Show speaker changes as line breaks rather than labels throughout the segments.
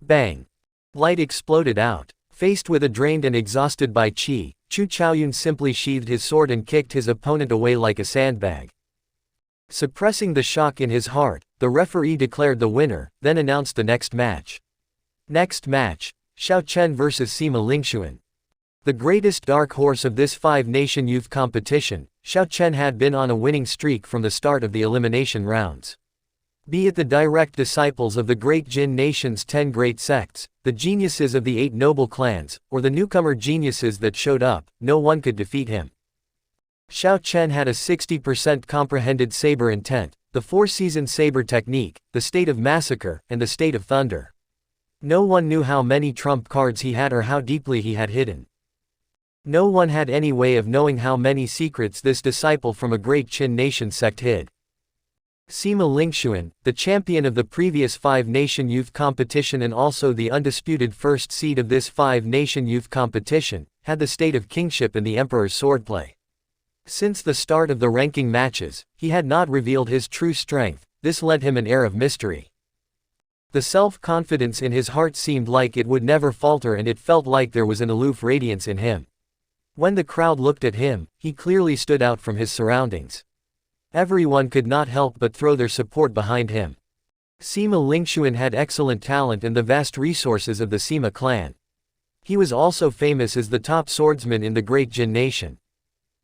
Bang! Light exploded out. Faced with a drained and exhausted Bai Qi, Chu Chaoyun simply sheathed his sword and kicked his opponent away like a sandbag. Suppressing the shock in his heart, the referee declared the winner, then announced the next match. Next match, Xiao Chen vs Sima Lingxuan. The greatest dark horse of this five-nation youth competition, Xiao Chen had been on a winning streak from the start of the elimination rounds. Be it the direct disciples of the great Jin nation's 10 great sects, the geniuses of the 8 noble clans, or the newcomer geniuses that showed up, no one could defeat him. Xiao Chen had a 60% comprehended saber intent, the 4-season saber technique, the state of massacre, and the state of thunder. No one knew how many trump cards he had or how deeply he had hidden. No one had any way of knowing how many secrets this disciple from a great Qin nation sect hid. Sima Lingxuan, the champion of the previous 5-nation youth competition and also the undisputed first seed of this 5-nation youth competition, had the state of kingship in the emperor's swordplay. Since the start of the ranking matches, he had not revealed his true strength. This lent him an air of mystery. The self-confidence in his heart seemed like it would never falter, and it felt like there was an aloof radiance in him. When the crowd looked at him, he clearly stood out from his surroundings. Everyone could not help but throw their support behind him. Sima Lingxuan had excellent talent and the vast resources of the Sima clan. He was also famous as the top swordsman in the great Jin nation.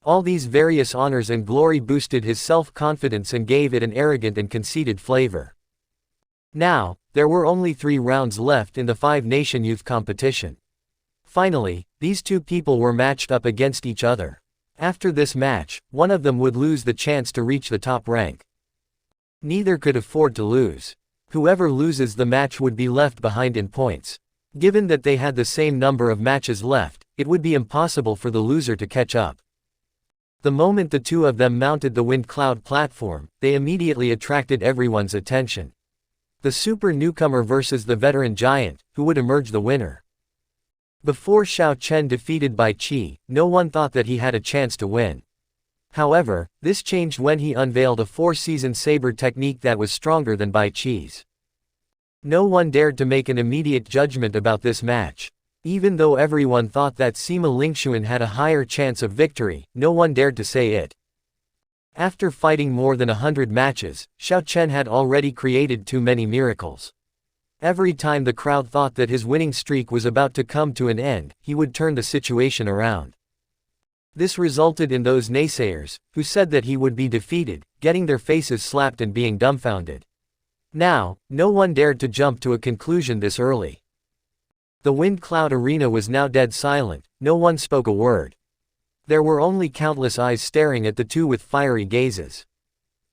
All these various honors and glory boosted his self-confidence and gave it an arrogant and conceited flavor. Now, there were only 3 rounds left in the 5-nation youth competition. Finally, these 2 people were matched up against each other. After this match, one of them would lose the chance to reach the top rank. Neither could afford to lose. Whoever loses the match would be left behind in points. Given that they had the same number of matches left, it would be impossible for the loser to catch up. The moment the 2 of them mounted the wind cloud platform, they immediately attracted everyone's attention. The super newcomer versus the veteran giant, who would emerge the winner. Before Xiao Chen defeated Bai Qi, no one thought that he had a chance to win. However, this changed when he unveiled a 4-season saber technique that was stronger than Bai Qi's. No one dared to make an immediate judgment about this match. Even though everyone thought that Sima Lingxuan had a higher chance of victory, no one dared to say it. After fighting more than 100 matches, Xiao Chen had already created too many miracles. Every time the crowd thought that his winning streak was about to come to an end, he would turn the situation around. This resulted in those naysayers, who said that he would be defeated, getting their faces slapped and being dumbfounded. Now, no one dared to jump to a conclusion this early. The wind cloud arena was now dead silent, no one spoke a word. There were only countless eyes staring at the 2 with fiery gazes.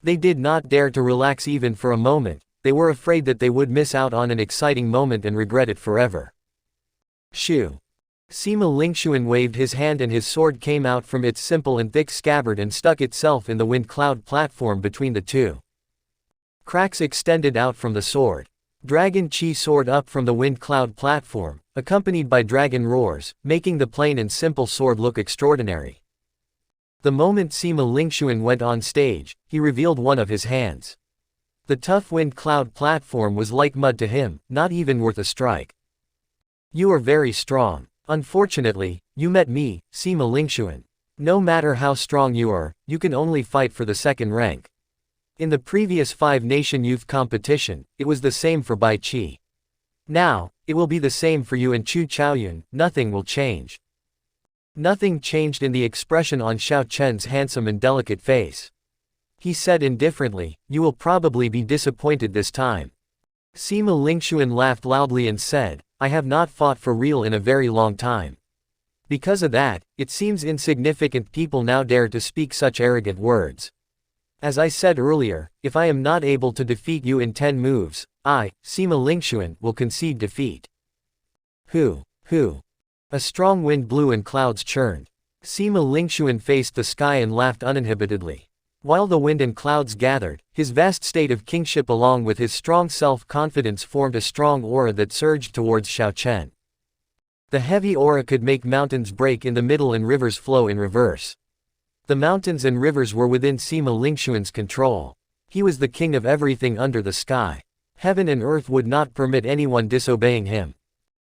They did not dare to relax even for a moment. They were afraid that they would miss out on an exciting moment and regret it forever. Shoo! Sima Lingxuan waved his hand and his sword came out from its simple and thick scabbard and stuck itself in the wind cloud platform between the 2. Cracks extended out from the sword. Dragon Qi soared up from the wind cloud platform, accompanied by dragon roars, making the plain and simple sword look extraordinary. The moment Sima Lingxuan went on stage, he revealed one of his hands. The tough wind cloud platform was like mud to him, not even worth a strike. You are very strong. Unfortunately, you met me, Sima Lingxuan. No matter how strong you are, you can only fight for the 2nd rank. In the previous 5-nation youth competition, it was the same for Bai Qi. Now, it will be the same for you and Chu Chaoyun. Nothing will change. Nothing changed in the expression on Xiao Chen's handsome and delicate face. He said indifferently, "You will probably be disappointed this time." Sima Lingxuan laughed loudly and said, "I have not fought for real in a very long time. Because of that, it seems insignificant people now dare to speak such arrogant words. As I said earlier, if I am not able to defeat you in 10 moves, I, Sima Lingxuan, will concede defeat." Who? A strong wind blew and clouds churned. Sima Lingxuan faced the sky and laughed uninhibitedly. While the wind and clouds gathered, his vast state of kingship along with his strong self-confidence formed a strong aura that surged towards Xiao Chen. The heavy aura could make mountains break in the middle and rivers flow in reverse. The mountains and rivers were within Sima Lingxuan's control. He was the king of everything under the sky. Heaven and earth would not permit anyone disobeying him.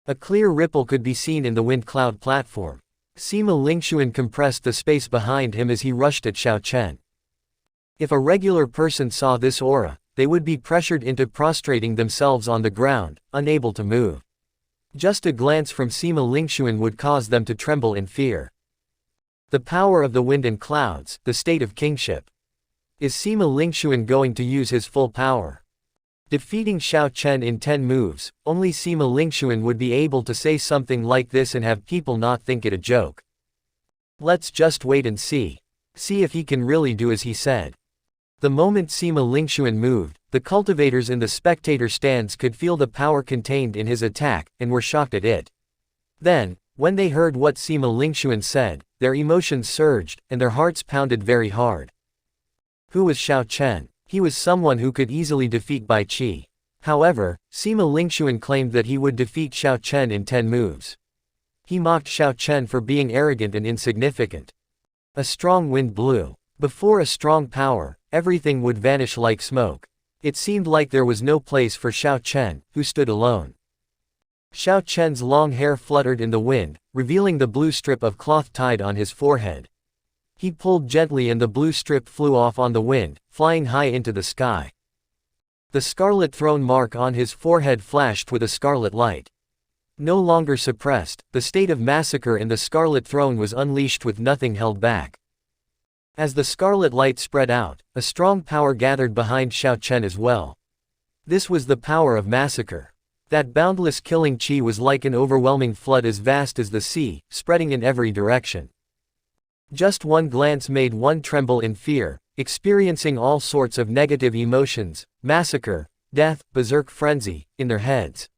A clear ripple could be seen in the wind cloud platform. Sima Lingxuan compressed the space behind him as he rushed at Xiao Chen. If a regular person saw this aura, they would be pressured into prostrating themselves on the ground, unable to move. Just a glance from Sima Lingxuan would cause them to tremble in fear. The power of the wind and clouds, the state of kingship. Is Sima Lingxuan going to use his full power? Defeating Xiao Chen in 10 moves, only Sima Lingxuan would be able to say something like this and have people not think it a joke. Let's just wait and see. See if he can really do as he said. The moment Sima Lingxuan moved, the cultivators in the spectator stands could feel the power contained in his attack, and were shocked at it. Then, when they heard what Sima Lingxuan said, their emotions surged, and their hearts pounded very hard. Who was Xiao Chen? He was someone who could easily defeat Bai Qi. However, Sima Lingxuan claimed that he would defeat Xiao Chen in 10 moves. He mocked Xiao Chen for being arrogant and insignificant. A strong wind blew. Before a strong power, everything would vanish like smoke. It seemed like there was no place for Xiao Chen, who stood alone. Xiao Chen's long hair fluttered in the wind, revealing the blue strip of cloth tied on his forehead. He pulled gently and the blue strip flew off on the wind, flying high into the sky. The scarlet throne mark on his forehead flashed with a scarlet light. No longer suppressed, the state of massacre in the scarlet throne was unleashed with nothing held back. As the scarlet light spread out, a strong power gathered behind Xiao Chen as well. This was the power of massacre. That boundless killing qi was like an overwhelming flood as vast as the sea, spreading in every direction. Just one glance made one tremble in fear, experiencing all sorts of negative emotions, massacre, death, berserk frenzy, in their heads.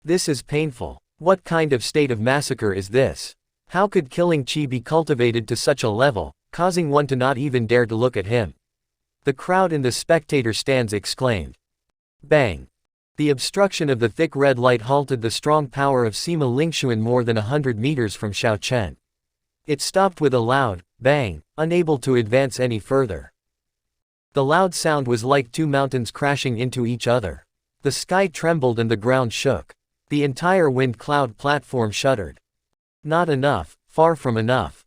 This is painful. What kind of state of massacre is this? How could killing qi be cultivated to such a level, causing one to not even dare to look at him? The crowd in the spectator stands exclaimed. Bang! The obstruction of the thick red light halted the strong power of Sima Lingxuan more than 100 meters from Xiao Chen. It stopped with a loud bang, unable to advance any further. The loud sound was like two mountains crashing into each other. The sky trembled and the ground shook. The entire wind cloud platform shuddered. Not enough, far from enough.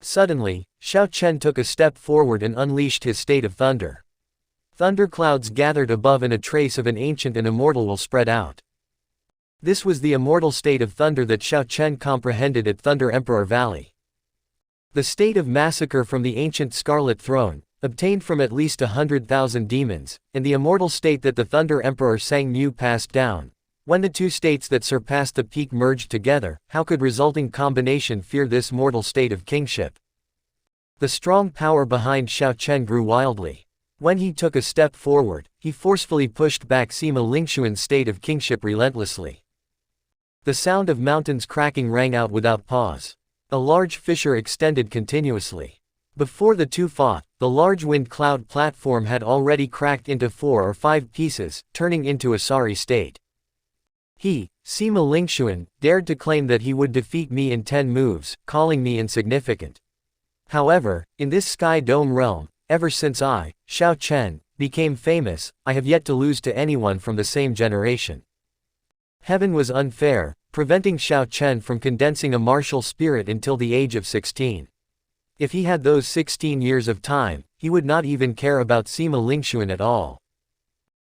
Suddenly, Xiao Chen took a step forward and unleashed his state of thunder. Thunderclouds gathered above and a trace of an ancient and immortal will spread out. This was the immortal state of thunder that Xiao Chen comprehended at Thunder Emperor Valley. The state of massacre from the ancient Scarlet Throne, obtained from at least 100,000 demons, and the immortal state that the Thunder Emperor Sang Mu passed down. When the two states that surpassed the peak merged together, how could resulting combination fear this mortal state of kingship? The strong power behind Xiao Chen grew wildly. When he took a step forward, he forcefully pushed back Sima Lingxuan's state of kingship relentlessly. The sound of mountains cracking rang out without pause. A large fissure extended continuously. Before the two fought, the large wind cloud platform had already cracked into 4 or 5 pieces, turning into a sorry state. He, Sima Lingxuan, dared to claim that he would defeat me in 10 moves, calling me insignificant. However, in this Sky Dome realm, ever since I, Xiao Chen, became famous, I have yet to lose to anyone from the same generation. Heaven was unfair, preventing Xiao Chen from condensing a martial spirit until the age of 16. If he had those 16 years of time, he would not even care about Sima Lingxuan at all.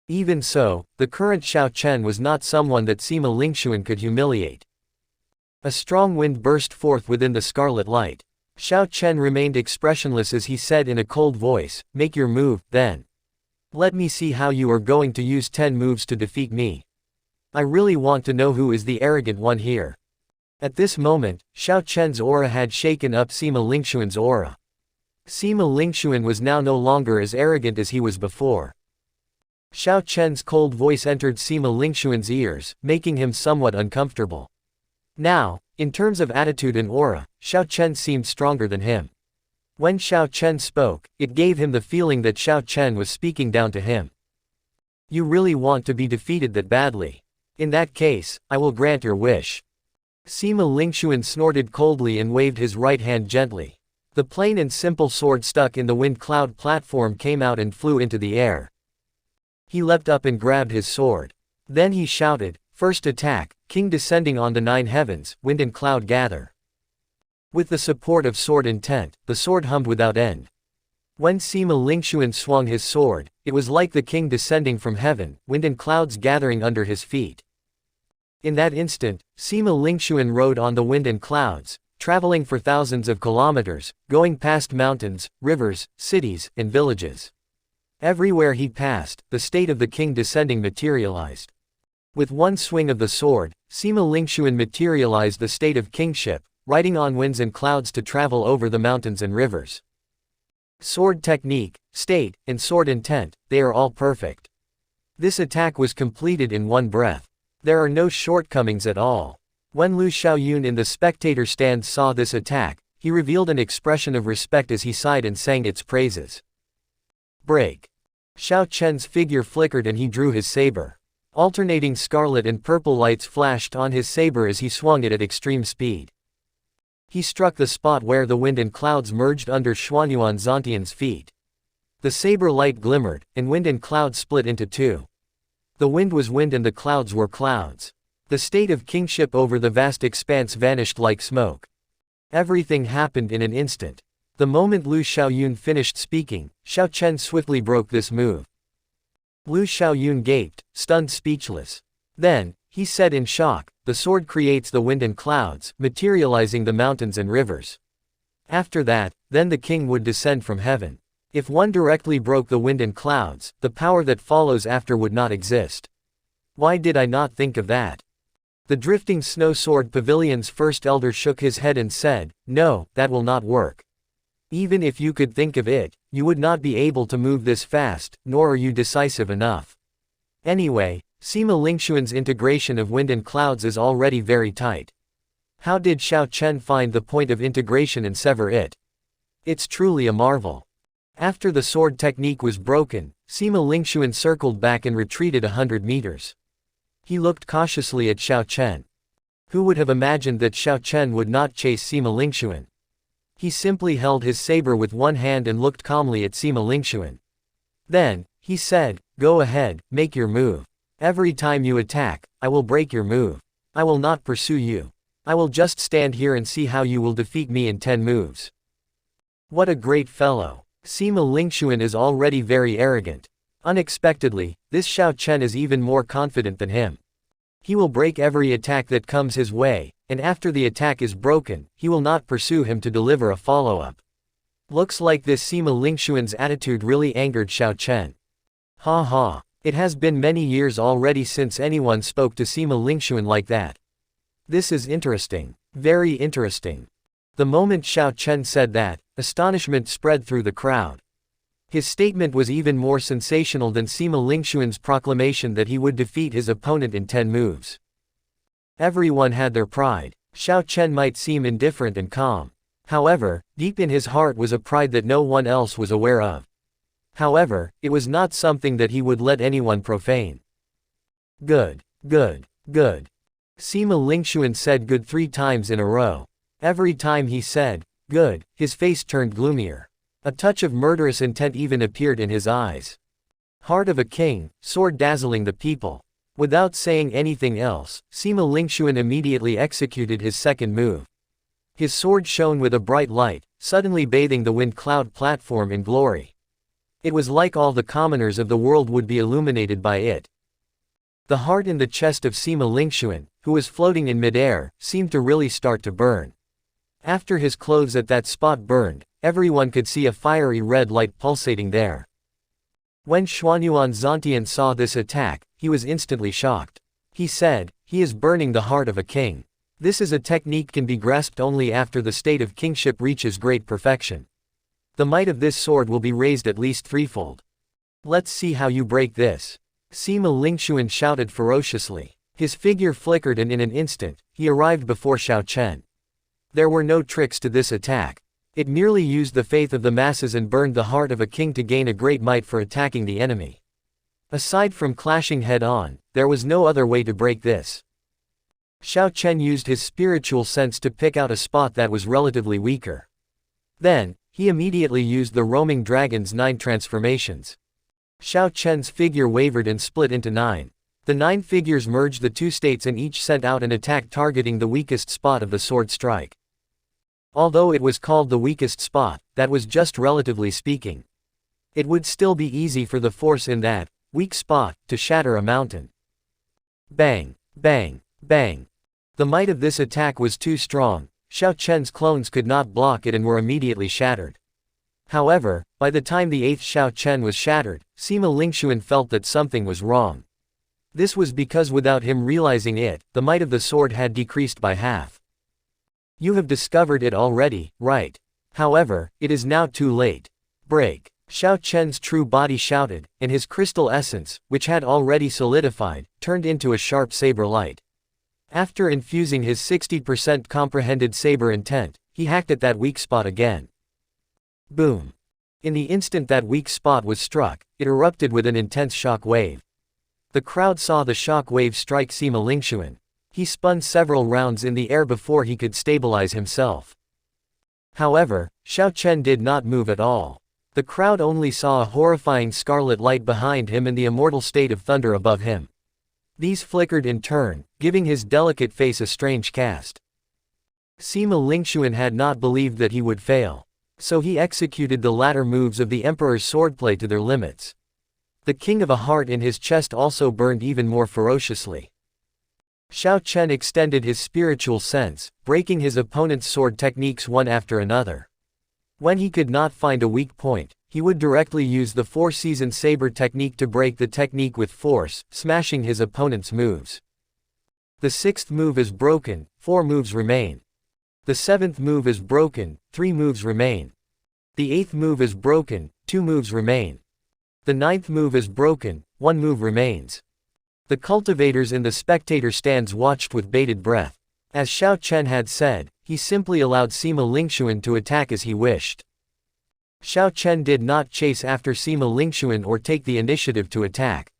Even so, the current Xiao Chen was not someone that Sima Lingxuan could humiliate. A strong wind burst forth within the scarlet light. Xiao Chen remained expressionless as he said in a cold voice, "Make your move, then. Let me see how you are going to use 10 moves to defeat me. I really want to know who is the arrogant one here." At this moment, Xiao Chen's aura had shaken up Sima Lingxuan's aura. Sima Lingxuan was now no longer as arrogant as he was before. Xiao Chen's cold voice entered Sima Lingxuan's ears, making him somewhat uncomfortable. Now, in terms of attitude and aura, Xiao Chen seemed stronger than him. When Xiao Chen spoke, it gave him the feeling that Xiao Chen was speaking down to him. You really want to be defeated that badly? In that case, I will grant your wish. Sima Lingxuan snorted coldly and waved his right hand gently. The plain and simple sword stuck in the wind cloud platform came out and flew into the air. He leapt up and grabbed his sword. Then he shouted, "First attack, king descending on the 9 heavens, wind and cloud gather." With the support of sword intent, the sword hummed without end. When Sima Lingxuan swung his sword, it was like the king descending from heaven, wind and clouds gathering under his feet. In that instant, Sima Lingxuan rode on the wind and clouds, traveling for thousands of kilometers, going past mountains, rivers, cities, and villages. Everywhere he passed, the state of the king descending materialized. With one swing of the sword, Sima Lingxuan materialized the state of kingship, riding on winds and clouds to travel over the mountains and rivers. Sword technique, state, and sword intent, they are all perfect. This attack was completed in one breath. There are no shortcomings at all. When Lu Xiaoyun in the spectator stand saw this attack, he revealed an expression of respect as he sighed and sang its praises. Break. Xiao Chen's figure flickered and he drew his saber. Alternating scarlet and purple lights flashed on his saber as he swung it at extreme speed. He struck the spot where the wind and clouds merged under Xuanyuan Zantian's feet. The saber light glimmered, and wind and clouds split into two. The wind was wind and the clouds were clouds. The state of kingship over the vast expanse vanished like smoke. Everything happened in an instant. The moment Lu Xiaoyun finished speaking, Xiao Chen swiftly broke this move. Lu Xiaoyun gaped, stunned speechless. Then, he said in shock, "The sword creates the wind and clouds, materializing the mountains and rivers. After that, then the king would descend from heaven. If one directly broke the wind and clouds, the power that follows after would not exist. Why did I not think of that?" The drifting snow sword pavilion's first elder shook his head and said, "No, that will not work. Even if you could think of it, you would not be able to move this fast, nor are you decisive enough. Anyway, Sima Lingxuan's integration of wind and clouds is already very tight. How did Xiao Chen find the point of integration and sever it? It's truly a marvel." After the sword technique was broken, Sima Lingxuan circled back and retreated 100 meters. He looked cautiously at Xiao Chen. Who would have imagined that Xiao Chen would not chase Sima Lingxuan? He simply held his saber with one hand and looked calmly at Sima Lingxuan. Then, he said, "Go ahead, make your move. Every time you attack, I will break your move. I will not pursue you. I will just stand here and see how you will defeat me in 10 moves." What a great fellow. Sima Lingxuan is already very arrogant. Unexpectedly, this Xiao Chen is even more confident than him. He will break every attack that comes his way, and after the attack is broken, he will not pursue him to deliver a follow-up. Looks like this Sima Lingxuan's attitude really angered Xiao Chen. Ha ha. It has been many years already since anyone spoke to Sima Lingxuan like that. This is interesting. Very interesting. The moment Xiao Chen said that, astonishment spread through the crowd. His statement was even more sensational than Sima Lingxuan's proclamation that he would defeat his opponent in 10 moves. Everyone had their pride. Xiao Chen might seem indifferent and calm. However, deep in his heart was a pride that no one else was aware of. However, it was not something that he would let anyone profane. Good, good, good. Sima Lingxuan said good 3 times in a row. Every time he said, "Good," his face turned gloomier. A touch of murderous intent even appeared in his eyes. Heart of a king, sword dazzling the people. Without saying anything else, Sima Lingxuan immediately executed his second move. His sword shone with a bright light, suddenly bathing the wind cloud platform in glory. It was like all the commoners of the world would be illuminated by it. The heart in the chest of Sima Lingxuan, who was floating in midair, seemed to really start to burn. After his clothes at that spot burned, everyone could see a fiery red light pulsating there. When Xuanyuan Zantian saw this attack, he was instantly shocked. He said, "He is burning the heart of a king. This is a technique can be grasped only after the state of kingship reaches great perfection. The might of this sword will be raised at least 3-fold. Let's see how you break this." Sima Lingxuan shouted ferociously. His figure flickered and in an instant, he arrived before Xiao Chen. There were no tricks to this attack. It merely used the faith of the masses and burned the heart of a king to gain a great might for attacking the enemy. Aside from clashing head-on, there was no other way to break this. Xiao Chen used his spiritual sense to pick out a spot that was relatively weaker. Then, he immediately used the roaming dragon's 9 transformations. Xiao Chen's figure wavered and split into 9. The 9 figures merged the 2 states and each sent out an attack targeting the weakest spot of the sword strike. Although it was called the weakest spot, that was just relatively speaking. It would still be easy for the force in that weak spot to shatter a mountain. Bang, bang, bang. The might of this attack was too strong. Xiao Chen's clones could not block it and were immediately shattered. However, by the time the 8th Xiao Chen was shattered, Sima Lingxuan felt that something was wrong. This was because without him realizing it, the might of the sword had decreased by half. You have discovered it already, right? However, it is now too late. Break. Xiao Chen's true body shouted, and his crystal essence, which had already solidified, turned into a sharp saber light. After infusing his 60% comprehended saber intent, he hacked at that weak spot again. Boom. In the instant that weak spot was struck, it erupted with an intense shock wave. The crowd saw the shock wave strike Sima Lingxuan. He spun several rounds in the air before he could stabilize himself. However, Xiao Chen did not move at all. The crowd only saw a horrifying scarlet light behind him and the immortal state of thunder above him. These flickered in turn, giving his delicate face a strange cast. Sima Lingxuan had not believed that he would fail. So he executed the latter moves of the Emperor's swordplay to their limits. The king of a heart in his chest also burned even more ferociously. Xiao Chen extended his spiritual sense, breaking his opponent's sword techniques one after another. When he could not find a weak point, he would directly use the four-season saber technique to break the technique with force, smashing his opponent's moves. The 6th move is broken, 4 moves remain. The 7th move is broken, 3 moves remain. The 8th move is broken, 2 moves remain. The 9th move is broken, 1 move remains. The cultivators in the spectator stands watched with bated breath. As Xiao Chen had said, he simply allowed Sima Lingxuan to attack as he wished. Xiao Chen did not chase after Sima Lingxuan or take the initiative to attack.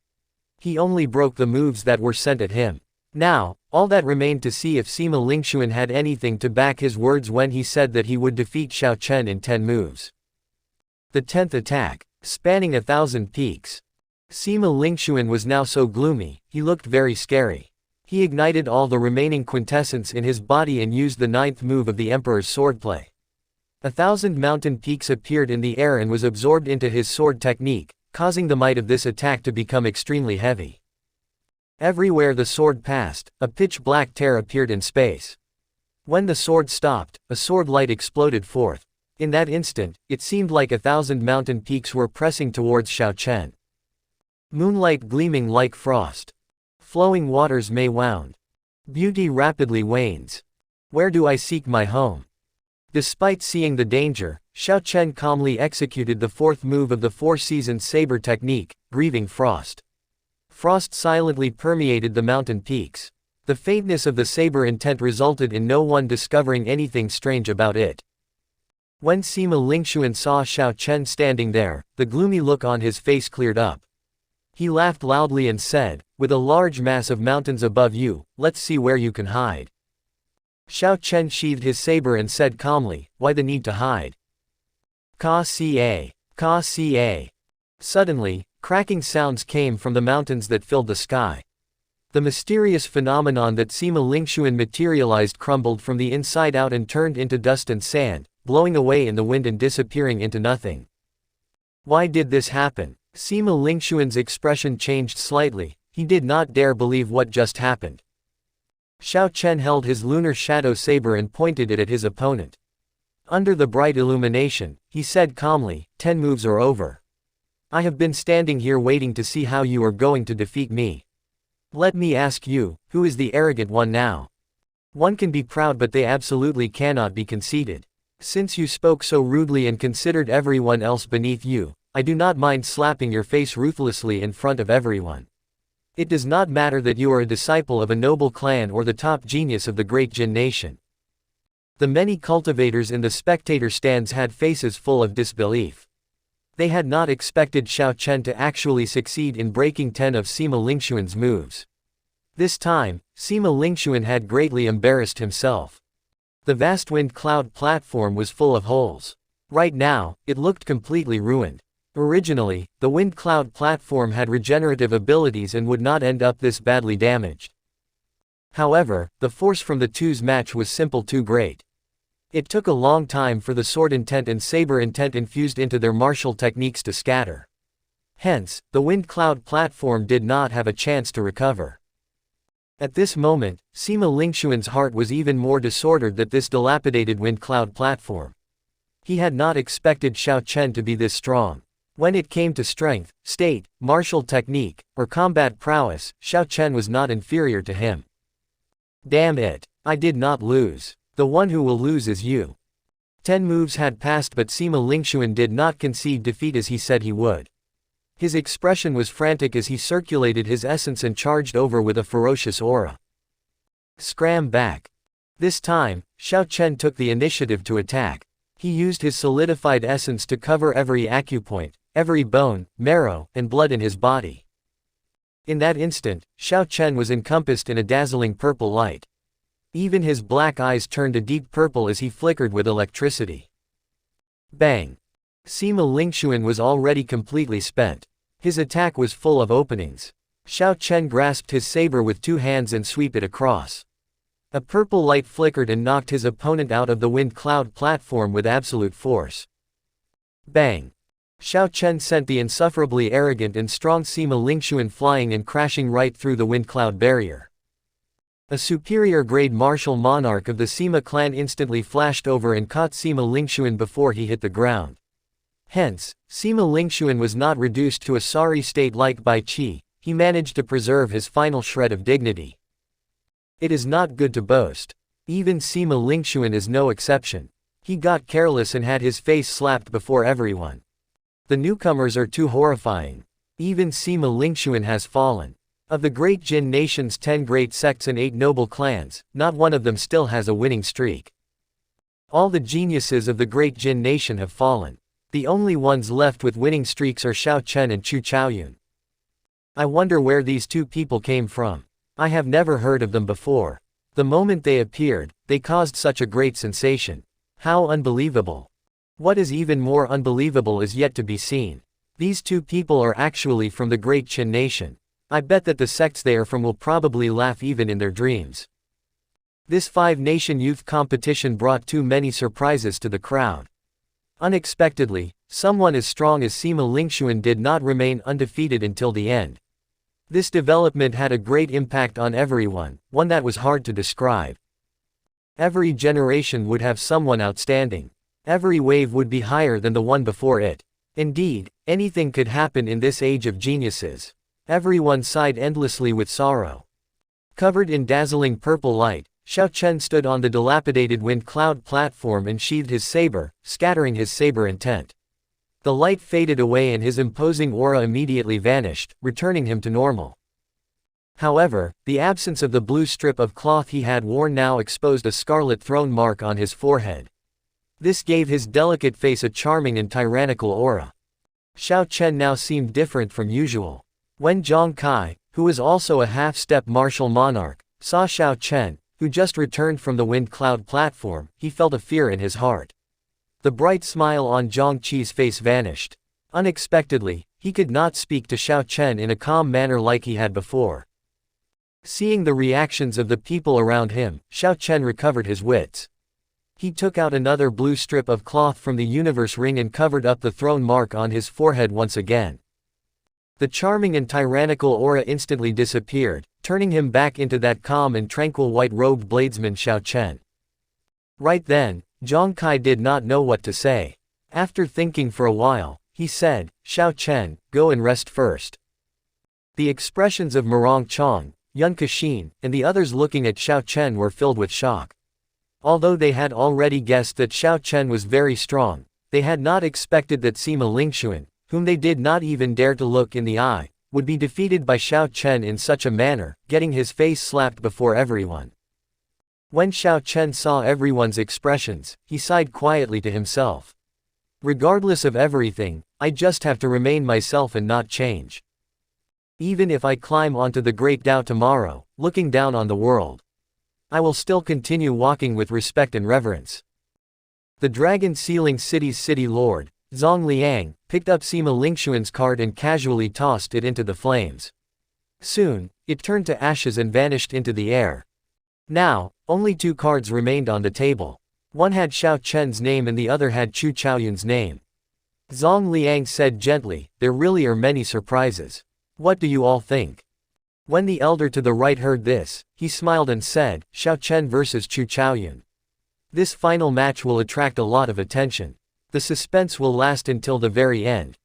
He only broke the moves that were sent at him. Now, all that remained to see if Sima Lingxuan had anything to back his words when he said that he would defeat Xiao Chen in 10 moves. The 10th attack. Spanning 1,000 peaks. Sima Lingxuan was now so gloomy, he looked very scary. He ignited all the remaining quintessence in his body and used the 9th move of the Emperor's swordplay. 1,000 mountain peaks appeared in the air and was absorbed into his sword technique, causing the might of this attack to become extremely heavy. Everywhere the sword passed, a pitch-black tear appeared in space. When the sword stopped, a sword light exploded forth. In that instant, it seemed like 1,000 mountain peaks were pressing towards Xiao Chen. Moonlight gleaming like frost. Flowing waters may wound. Beauty rapidly wanes. Where do I seek my home? Despite seeing the danger, Xiao Chen calmly executed the 4th move of the four-season saber technique, breathing frost. Frost silently permeated the mountain peaks. The faintness of the saber intent resulted in no one discovering anything strange about it. When Sima Lingxuan saw Xiao Chen standing there, the gloomy look on his face cleared up. He laughed loudly and said, "With a large mass of mountains above you, let's see where you can hide." Xiao Chen sheathed his saber and said calmly, "Why the need to hide? Ka-ca, ka-ca." Suddenly, cracking sounds came from the mountains that filled the sky. The mysterious phenomenon that Sima Lingxuan materialized crumbled from the inside out and turned into dust and sand, blowing away in the wind and disappearing into nothing. Why did this happen? Sima Lingxuan's expression changed slightly. He did not dare believe what just happened. Xiao Chen held his lunar shadow saber and pointed it at his opponent. Under the bright illumination, he said calmly, 10 moves are over. I have been standing here waiting to see how you are going to defeat me. Let me ask you, who is the arrogant one now? One can be proud but they absolutely cannot be conceited. Since you spoke so rudely and considered everyone else beneath you, I do not mind slapping your face ruthlessly in front of everyone. It does not matter that you are a disciple of a noble clan or the top genius of the great Jin nation. The many cultivators in the spectator stands had faces full of disbelief. They had not expected Xiao Chen to actually succeed in breaking 10 of Sima Lingxuan's moves. This time, Sima Lingxuan had greatly embarrassed himself. The vast wind cloud platform was full of holes. Right now, it looked completely ruined. Originally, the wind cloud platform had regenerative abilities and would not end up this badly damaged. However, the force from the two's match was simply too great. It took a long time for the sword intent and saber intent infused into their martial techniques to scatter. Hence, the wind cloud platform did not have a chance to recover. At this moment, Sima Lingxuan's heart was even more disordered than this dilapidated wind cloud platform. He had not expected Xiao Chen to be this strong. When it came to strength, state, martial technique, or combat prowess, Xiao Chen was not inferior to him. Damn it! I did not lose. The one who will lose is you. 10 moves had passed, but Sima Lingxuan did not concede defeat as he said he would. His expression was frantic as he circulated his essence and charged over with a ferocious aura. Scram back. This time, Xiao Chen took the initiative to attack. He used his solidified essence to cover every acupoint, every bone, marrow, and blood in his body. In that instant, Xiao Chen was encompassed in a dazzling purple light. Even his black eyes turned a deep purple as he flickered with electricity. Bang! Sima Lingxuan was already completely spent. His attack was full of openings. Xiao Chen grasped his saber with 2 hands and swept it across. A purple light flickered and knocked his opponent out of the wind cloud platform with absolute force. Bang! Xiao Chen sent the insufferably arrogant and strong Sima Lingxuan flying and crashing right through the wind cloud barrier. A superior grade martial monarch of the Sima clan instantly flashed over and caught Sima Lingxuan before he hit the ground. Hence, Sima Lingxuan was not reduced to a sorry state like Bai Qi. He managed to preserve his final shred of dignity. It is not good to boast. Even Sima Lingxuan is no exception. He got careless and had his face slapped before everyone. The newcomers are too horrifying. Even Sima Lingxuan has fallen. Of the great Jin nation's 10 great sects and 8 noble clans, not one of them still has a winning streak. All the geniuses of the great Jin nation have fallen. The only ones left with winning streaks are Xiao Chen and Chu Chaoyun. I wonder where these 2 people came from. I have never heard of them before. The moment they appeared, they caused such a great sensation. How unbelievable. What is even more unbelievable is yet to be seen. These 2 people are actually from the great Qin nation. I bet that the sects they are from will probably laugh even in their dreams. This 5-nation youth competition brought too many surprises to the crowd. Unexpectedly, someone as strong as Sima Lingxuan did not remain undefeated until the end. This development had a great impact on everyone, one that was hard to describe. Every generation would have someone outstanding. Every wave would be higher than the one before it. Indeed, anything could happen in this age of geniuses. Everyone sighed endlessly with sorrow. Covered in dazzling purple light, Xiao Chen stood on the dilapidated wind cloud platform and sheathed his saber, scattering his saber intent. The light faded away and his imposing aura immediately vanished, returning him to normal. However, the absence of the blue strip of cloth he had worn now exposed a scarlet throne mark on his forehead. This gave his delicate face a charming and tyrannical aura. Xiao Chen now seemed different from usual. When Zhang Kai, who was also a half-step martial monarch, saw Xiao Chen, who just returned from the wind cloud platform, he felt a fear in his heart. The bright smile on Zhang Qi's face vanished. Unexpectedly, he could not speak to Xiao Chen in a calm manner like he had before. Seeing the reactions of the people around him, Xiao Chen recovered his wits. He took out another blue strip of cloth from the universe ring and covered up the throne mark on his forehead once again. The charming and tyrannical aura instantly disappeared, turning him back into that calm and tranquil white-robed bladesman Xiao Chen. Right then, Zhang Kai did not know what to say. After thinking for a while, he said, "Xiao Chen, go and rest first." The expressions of Murong Chong, Yun Kexin, and the others looking at Xiao Chen were filled with shock. Although they had already guessed that Xiao Chen was very strong, they had not expected that Sima Lingxuan, whom they did not even dare to look in the eye, would be defeated by Xiao Chen in such a manner, getting his face slapped before everyone. When Xiao Chen saw everyone's expressions, he sighed quietly to himself. Regardless of everything, I just have to remain myself and not change. Even if I climb onto the Great Tao tomorrow, looking down on the world, I will still continue walking with respect and reverence. The Dragon Sealing City's city lord, Zhang Liang picked up Sima Lingxuan's card and casually tossed it into the flames. Soon, it turned to ashes and vanished into the air. Now, only 2 cards remained on the table. One had Xiao Chen's name and the other had Chu Chaoyun's name. Zhang Liang said gently, "There really are many surprises. What do you all think?" When the elder to the right heard this, he smiled and said, "Xiao Chen versus Chu Chaoyun. This final match will attract a lot of attention. The suspense will last until the very end."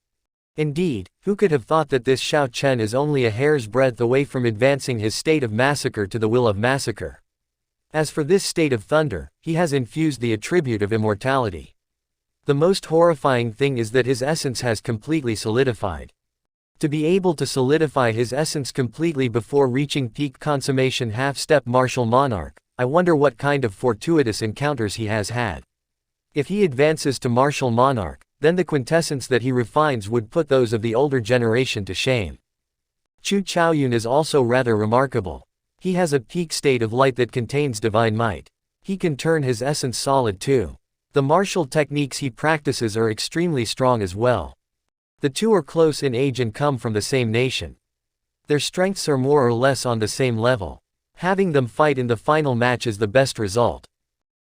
Indeed, who could have thought that this Xiao Chen is only a hair's breadth away from advancing his state of massacre to the will of massacre. As for this state of thunder, he has infused the attribute of immortality. The most horrifying thing is that his essence has completely solidified. To be able to solidify his essence completely before reaching peak consummation half-step martial monarch, I wonder what kind of fortuitous encounters he has had. If he advances to martial monarch, then the quintessence that he refines would put those of the older generation to shame. Chu Chaoyun is also rather remarkable. He has a peak state of light that contains divine might. He can turn his essence solid too. The martial techniques he practices are extremely strong as well. The two are close in age and come from the same nation. Their strengths are more or less on the same level. Having them fight in the final match is the best result.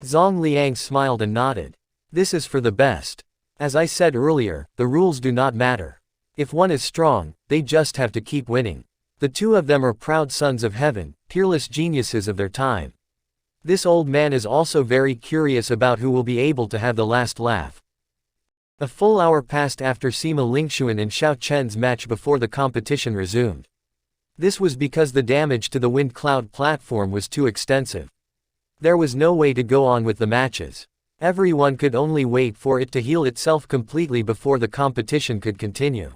Zhang Liang smiled and nodded. This is for the best. As I said earlier, the rules do not matter. If one is strong, they just have to keep winning. The two of them are proud sons of heaven, peerless geniuses of their time. This old man is also very curious about who will be able to have the last laugh. A full hour passed after Sima Lingxuan and Xiao Chen's match before the competition resumed. This was because the damage to the wind cloud platform was too extensive. There was no way to go on with the matches. Everyone could only wait for it to heal itself completely before the competition could continue.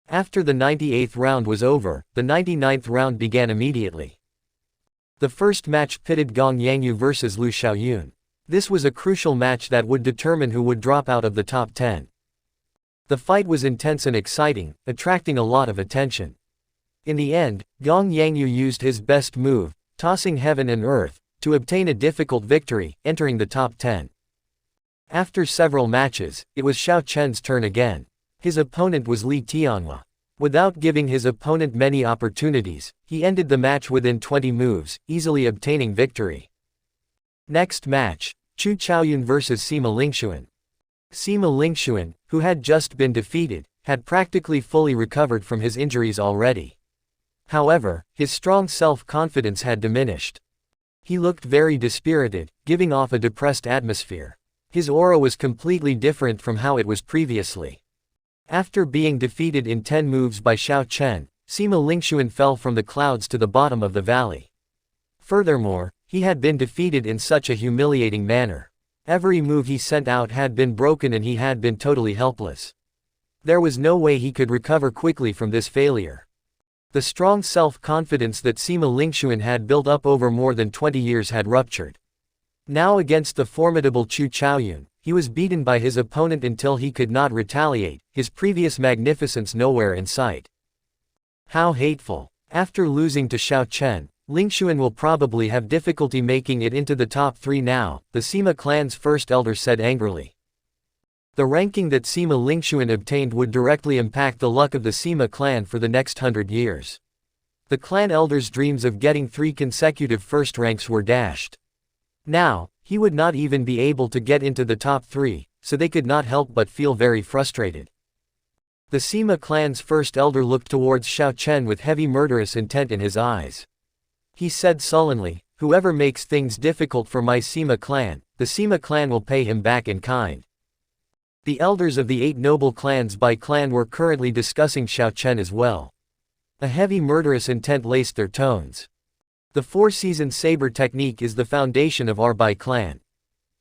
After the 98th round was over, the 99th round began immediately. The first match pitted Gong Yangyu versus Lu Xiaoyun. This was a crucial match that would determine who would drop out of the top 10. The fight was intense and exciting, attracting a lot of attention. In the end, Gong Yangyu used his best move, tossing heaven and earth, to obtain a difficult victory, entering the top 10. After several matches, it was Xiao Chen's turn again. His opponent was Li Tianhua. Without giving his opponent many opportunities, he ended the match within 20 moves, easily obtaining victory. Next match, Chu Chaoyun vs Sima Lingxuan. Sima Lingxuan, who had just been defeated, had practically fully recovered from his injuries already. However, his strong self-confidence had diminished. He looked very dispirited, giving off a depressed atmosphere. His aura was completely different from how it was previously. After being defeated in 10 moves by Xiao Chen, Sima Lingxuan fell from the clouds to the bottom of the valley. Furthermore, he had been defeated in such a humiliating manner. Every move he sent out had been broken and he had been totally helpless. There was no way he could recover quickly from this failure. The strong self-confidence that Sima Lingxuan had built up over more than 20 years had ruptured. Now against the formidable Chu Chaoyun, he was beaten by his opponent until he could not retaliate, his previous magnificence nowhere in sight. How hateful. After losing to Xiao Chen, Lingxuan will probably have difficulty making it into the top 3 now, the Sima clan's first elder said angrily. The ranking that Sima Lingxuan obtained would directly impact the luck of the Sima clan for the next 100 years. The clan elder's dreams of getting 3 consecutive first ranks were dashed. Now, he would not even be able to get into the top 3, so they could not help but feel very frustrated. The Sima clan's first elder looked towards Xiao Chen with heavy murderous intent in his eyes. He said sullenly, "Whoever makes things difficult for my Sima clan, the Sima clan will pay him back in kind." The elders of the 8 noble clans by clan were currently discussing Xiao Chen as well. A heavy murderous intent laced their tones. The 4-season saber technique is the foundation of our Bai clan.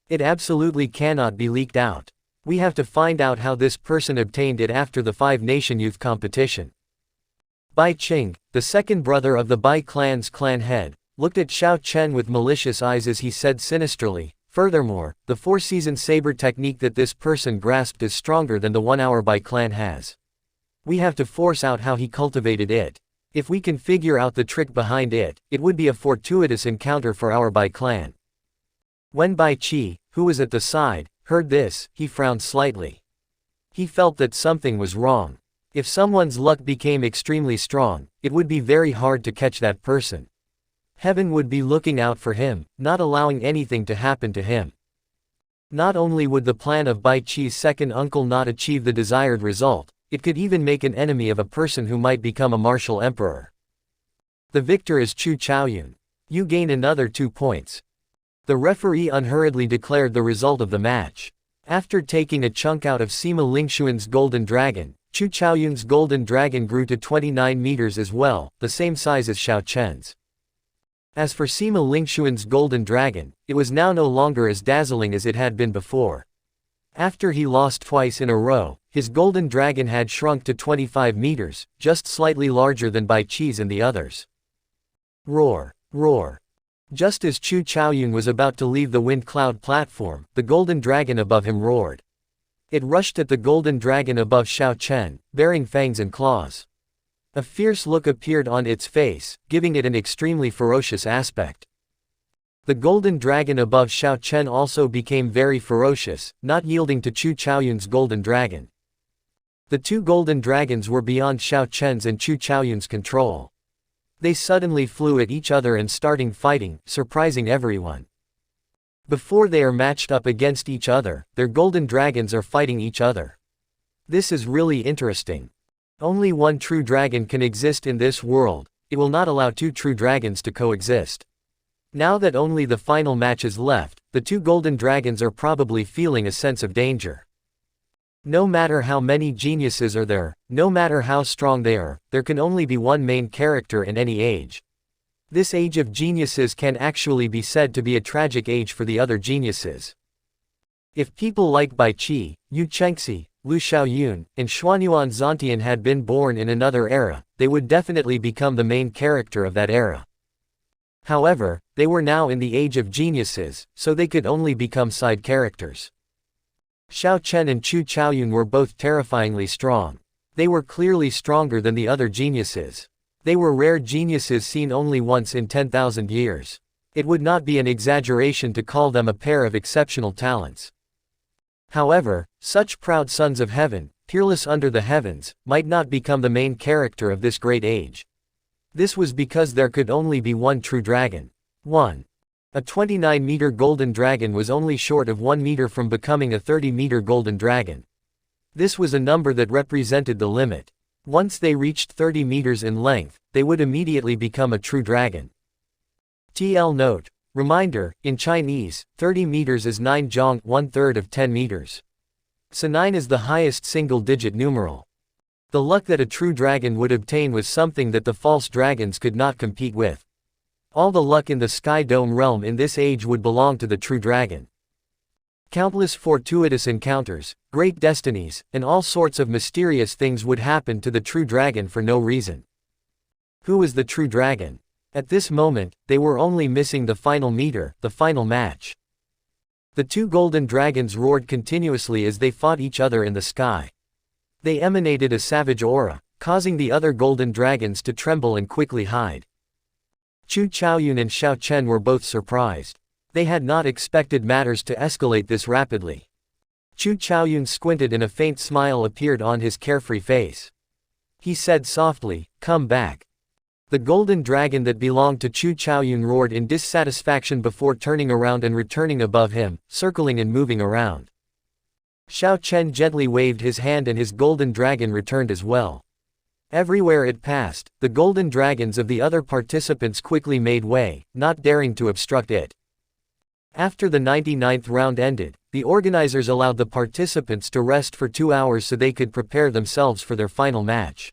It absolutely cannot be leaked out. We have to find out how this person obtained it after the 5-nation youth competition. Bai Qing, the second brother of the Bai clan's clan head, looked at Xiao Chen with malicious eyes as he said sinisterly, "Furthermore, the 4-season saber technique that this person grasped is stronger than the one our Bai clan has. We have to force out how he cultivated it. If we can figure out the trick behind it, it would be a fortuitous encounter for our Bai clan." When Bai Qi, who was at the side, heard this, he frowned slightly. He felt that something was wrong. If someone's luck became extremely strong, it would be very hard to catch that person. Heaven would be looking out for him, not allowing anything to happen to him. Not only would the plan of Bai Qi's second uncle not achieve the desired result, it could even make an enemy of a person who might become a martial emperor. The victor is Chu Chaoyun. You gain another 2 points. The referee unhurriedly declared the result of the match. After taking a chunk out of Sima Lingxuan's golden dragon, Chu Chaoyun's golden dragon grew to 29 meters as well, the same size as Xiao Chen's. As for Sima Lingxuan's golden dragon, it was now no longer as dazzling as it had been before. After he lost twice in a row, his golden dragon had shrunk to 25 meters, just slightly larger than Bai Qi's and the others. Roar! Roar! Just as Chu Chaoyun was about to leave the wind cloud platform, the golden dragon above him roared. It rushed at the golden dragon above Xiao Chen, bearing fangs and claws. A fierce look appeared on its face, giving it an extremely ferocious aspect. The golden dragon above Xiao Chen also became very ferocious, not yielding to Chu Chaoyun's golden dragon. The 2 golden dragons were beyond Xiao Chen's and Chu Chaoyun's control. They suddenly flew at each other and started fighting, surprising everyone. Before they are matched up against each other, their golden dragons are fighting each other. This is really interesting. Only one true dragon can exist in this world, it will not allow 2 true dragons to coexist. Now that only the final match is left, the 2 golden dragons are probably feeling a sense of danger. No matter how many geniuses are there, no matter how strong they are, there can only be one main character in any age. This age of geniuses can actually be said to be a tragic age for the other geniuses. If people like Bai Qi, Yu Chengxi, Lu Xiaoyun, and Xuanyuan Zantian had been born in another era, they would definitely become the main character of that era. However, they were now in the age of geniuses, so they could only become side characters. Xiao Chen and Chu Chaoyun were both terrifyingly strong. They were clearly stronger than the other geniuses. They were rare geniuses seen only once in 10,000 years. It would not be an exaggeration to call them a pair of exceptional talents. However, such proud sons of heaven, peerless under the heavens, might not become the main character of this great age. This was because there could only be one true dragon. 1. A 29-meter golden dragon was only short of 1 meter from becoming a 30-meter golden dragon. This was a number that represented the limit. Once they reached 30 meters in length, they would immediately become a true dragon. TL note. Reminder, in Chinese, 30 meters is 9 zhong, 1/3 of 10 meters. So 9 is the highest single-digit numeral. The luck that a true dragon would obtain was something that the false dragons could not compete with. All the luck in the Sky Dome realm in this age would belong to the true dragon. Countless fortuitous encounters, great destinies, and all sorts of mysterious things would happen to the true dragon for no reason. Who was the true dragon? At this moment, they were only missing the final meter, the final match. The 2 golden dragons roared continuously as they fought each other in the sky. They emanated a savage aura, causing the other golden dragons to tremble and quickly hide. Chu Chaoyun and Xiao Chen were both surprised. They had not expected matters to escalate this rapidly. Chu Chaoyun squinted and a faint smile appeared on his carefree face. He said softly, "Come back." The golden dragon that belonged to Chu Chaoyun roared in dissatisfaction before turning around and returning above him, circling and moving around. Xiao Chen gently waved his hand and his golden dragon returned as well. Everywhere it passed, the golden dragons of the other participants quickly made way, not daring to obstruct it. After the 99th round ended, the organizers allowed the participants to rest for 2 hours so they could prepare themselves for their final match.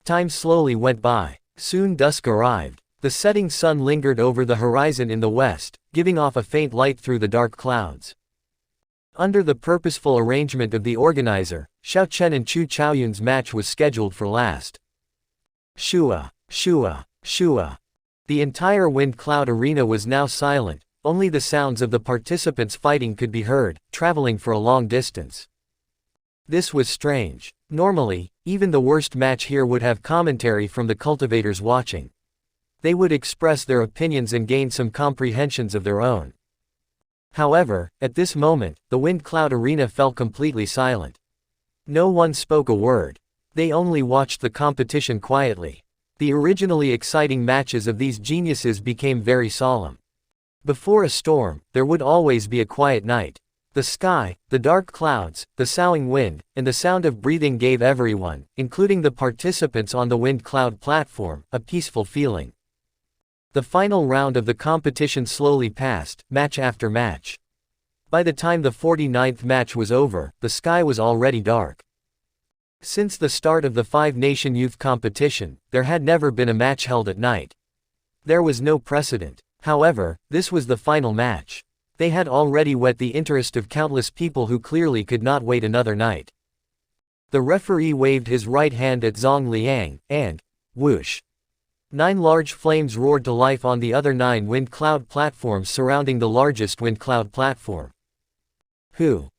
Time slowly went by. Soon dusk arrived. The setting sun lingered over the horizon in the west, giving off a faint light through the dark clouds. Under the purposeful arrangement of the organizer, Xiao Chen and Chu Chaoyun's match was scheduled for last. Shua, shua, shua. The entire wind cloud arena was now silent, only the sounds of the participants fighting could be heard, traveling for a long distance. This was strange. Normally, even the worst match here would have commentary from the cultivators watching. They would express their opinions and gain some comprehensions of their own. However, at this moment, the wind cloud arena fell completely silent. No one spoke a word. They only watched the competition quietly. The originally exciting matches of these geniuses became very solemn. Before a storm, there would always be a quiet night. The sky, the dark clouds, the soughing wind, and the sound of breathing gave everyone, including the participants on the wind cloud platform, a peaceful feeling. The final round of the competition slowly passed, match after match. By the time the 49th match was over, the sky was already dark. Since the start of the five-nation youth competition, there had never been a match held at night. There was no precedent. However, this was the final match. They had already whet the interest of countless people who clearly could not wait another night. The referee waved his right hand at Zhong Liang, and, whoosh! 9 large flames roared to life on the other 9 wind cloud platforms surrounding the largest wind cloud platform. Who?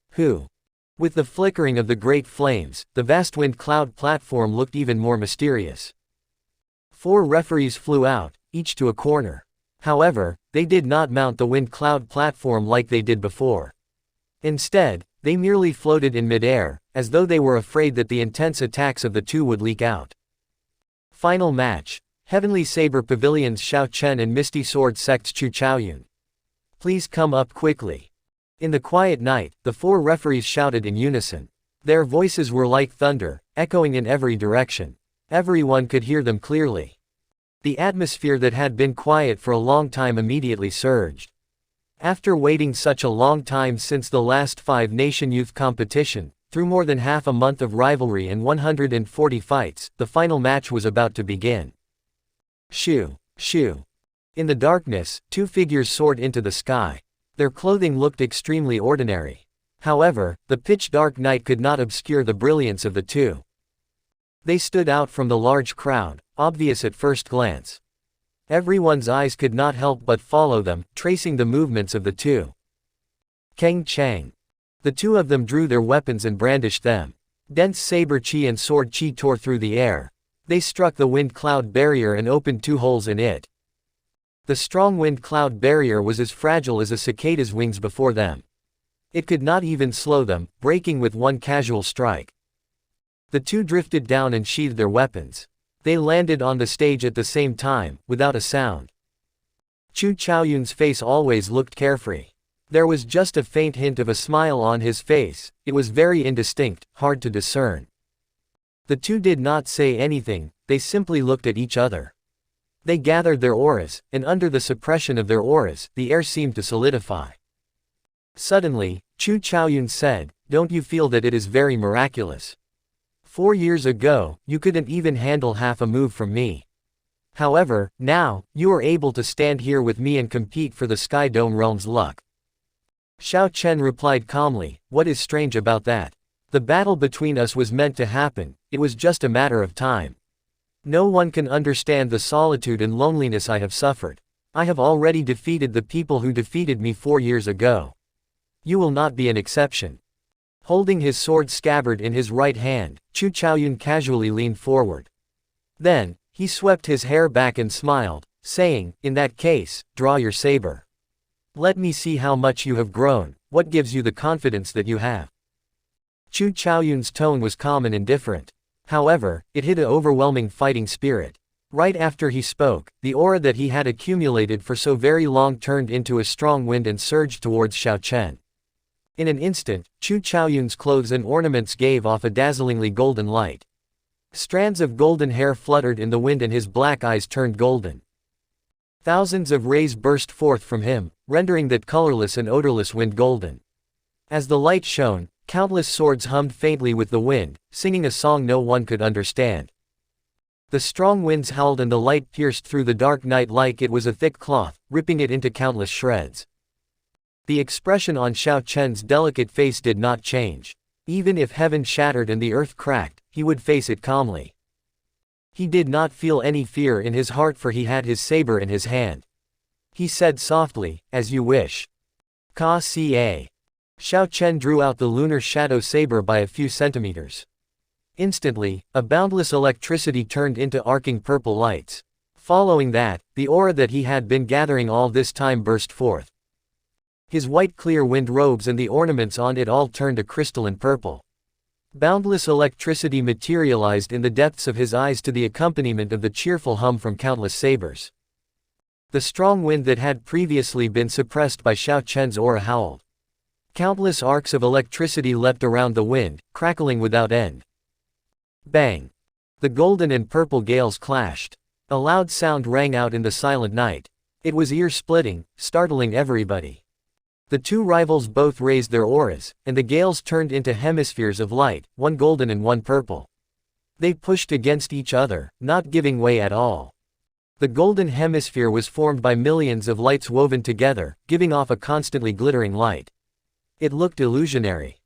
With the flickering of the great flames, the vast wind cloud platform looked even more mysterious. 4 referees flew out, each to a corner. However, they did not mount the wind cloud platform like they did before. Instead, they merely floated in midair, as though they were afraid that the intense attacks of the two would leak out. Final match. Heavenly Saber Pavilion's Xiao Chen and Misty Sword Sect's Chu Chaoyun. Please come up quickly. In the quiet night, the 4 referees shouted in unison. Their voices were like thunder, echoing in every direction. Everyone could hear them clearly. The atmosphere that had been quiet for a long time immediately surged. After waiting such a long time since the last five-nation youth competition, through more than half a month of rivalry and 140 fights, the final match was about to begin. Shoo! In the darkness, 2 figures soared into the sky. Their clothing looked extremely ordinary. However, the pitch-dark night could not obscure the brilliance of the two. They stood out from the large crowd, obvious at first glance. Everyone's eyes could not help but follow them, tracing the movements of the two. Kang Chang. The two of them drew their weapons and brandished them. Dense saber chi and sword chi tore through the air. They struck the wind cloud barrier and opened 2 holes in it. The strong wind cloud barrier was as fragile as a cicada's wings before them. It could not even slow them, breaking with one casual strike. The two drifted down and sheathed their weapons. They landed on the stage at the same time, without a sound. Chu Chaoyun's face always looked carefree. There was just a faint hint of a smile on his face. It was very indistinct, hard to discern. The two did not say anything, they simply looked at each other. They gathered their auras, and under the suppression of their auras, the air seemed to solidify. Suddenly, Chu Chaoyun said, "Don't you feel that it is very miraculous? 4 years ago, you couldn't even handle half a move from me. However, now, you are able to stand here with me and compete for the Sky Dome Realm's luck." Xiao Chen replied calmly, "What is strange about that? The battle between us was meant to happen, it was just a matter of time. No one can understand the solitude and loneliness I have suffered. I have already defeated the people who defeated me 4 years ago. You will not be an exception." Holding his sword scabbard in his right hand, Chu Chaoyun casually leaned forward. Then, he swept his hair back and smiled, saying, "In that case, draw your saber. Let me see how much you have grown. What gives you the confidence that you have?" Chu Chaoyun's tone was calm and indifferent. However, it hid an overwhelming fighting spirit. Right after he spoke, the aura that he had accumulated for so very long turned into a strong wind and surged towards Xiao Chen. In an instant, Chu Chaoyun's clothes and ornaments gave off a dazzlingly golden light. Strands of golden hair fluttered in the wind and his black eyes turned golden. Thousands of rays burst forth from him, rendering that colorless and odorless wind golden. As the light shone, countless swords hummed faintly with the wind, singing a song no one could understand. The strong winds howled and the light pierced through the dark night like it was a thick cloth, ripping it into countless shreds. The expression on Xiao Chen's delicate face did not change. Even if heaven shattered and the earth cracked, he would face it calmly. He did not feel any fear in his heart, for he had his saber in his hand. He said softly, "As you wish." Ka-ca. Xiao Chen drew out the lunar shadow saber by a few centimeters. Instantly, a boundless electricity turned into arcing purple lights. Following that, the aura that he had been gathering all this time burst forth. His white clear wind robes and the ornaments on it all turned a crystalline purple. Boundless electricity materialized in the depths of his eyes to the accompaniment of the cheerful hum from countless sabers. The strong wind that had previously been suppressed by Xiao Chen's aura howled. Countless arcs of electricity leapt around the wind, crackling without end. Bang! The golden and purple gales clashed. A loud sound rang out in the silent night. It was ear-splitting, startling everybody. The two rivals both raised their auras, and the gales turned into hemispheres of light, one golden and one purple. They pushed against each other, not giving way at all. The golden hemisphere was formed by millions of lights woven together, giving off a constantly glittering light. It looked illusionary.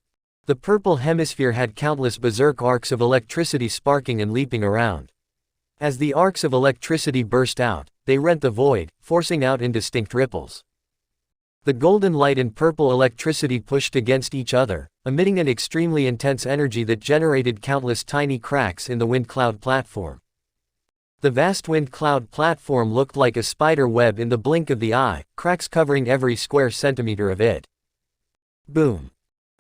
The purple hemisphere had countless berserk arcs of electricity sparking and leaping around. As the arcs of electricity burst out, they rent the void, forcing out indistinct ripples. The golden light and purple electricity pushed against each other, emitting an extremely intense energy that generated countless tiny cracks in the wind cloud platform. The vast wind cloud platform looked like a spider web in the blink of the eye, cracks covering every square centimeter of it. Boom!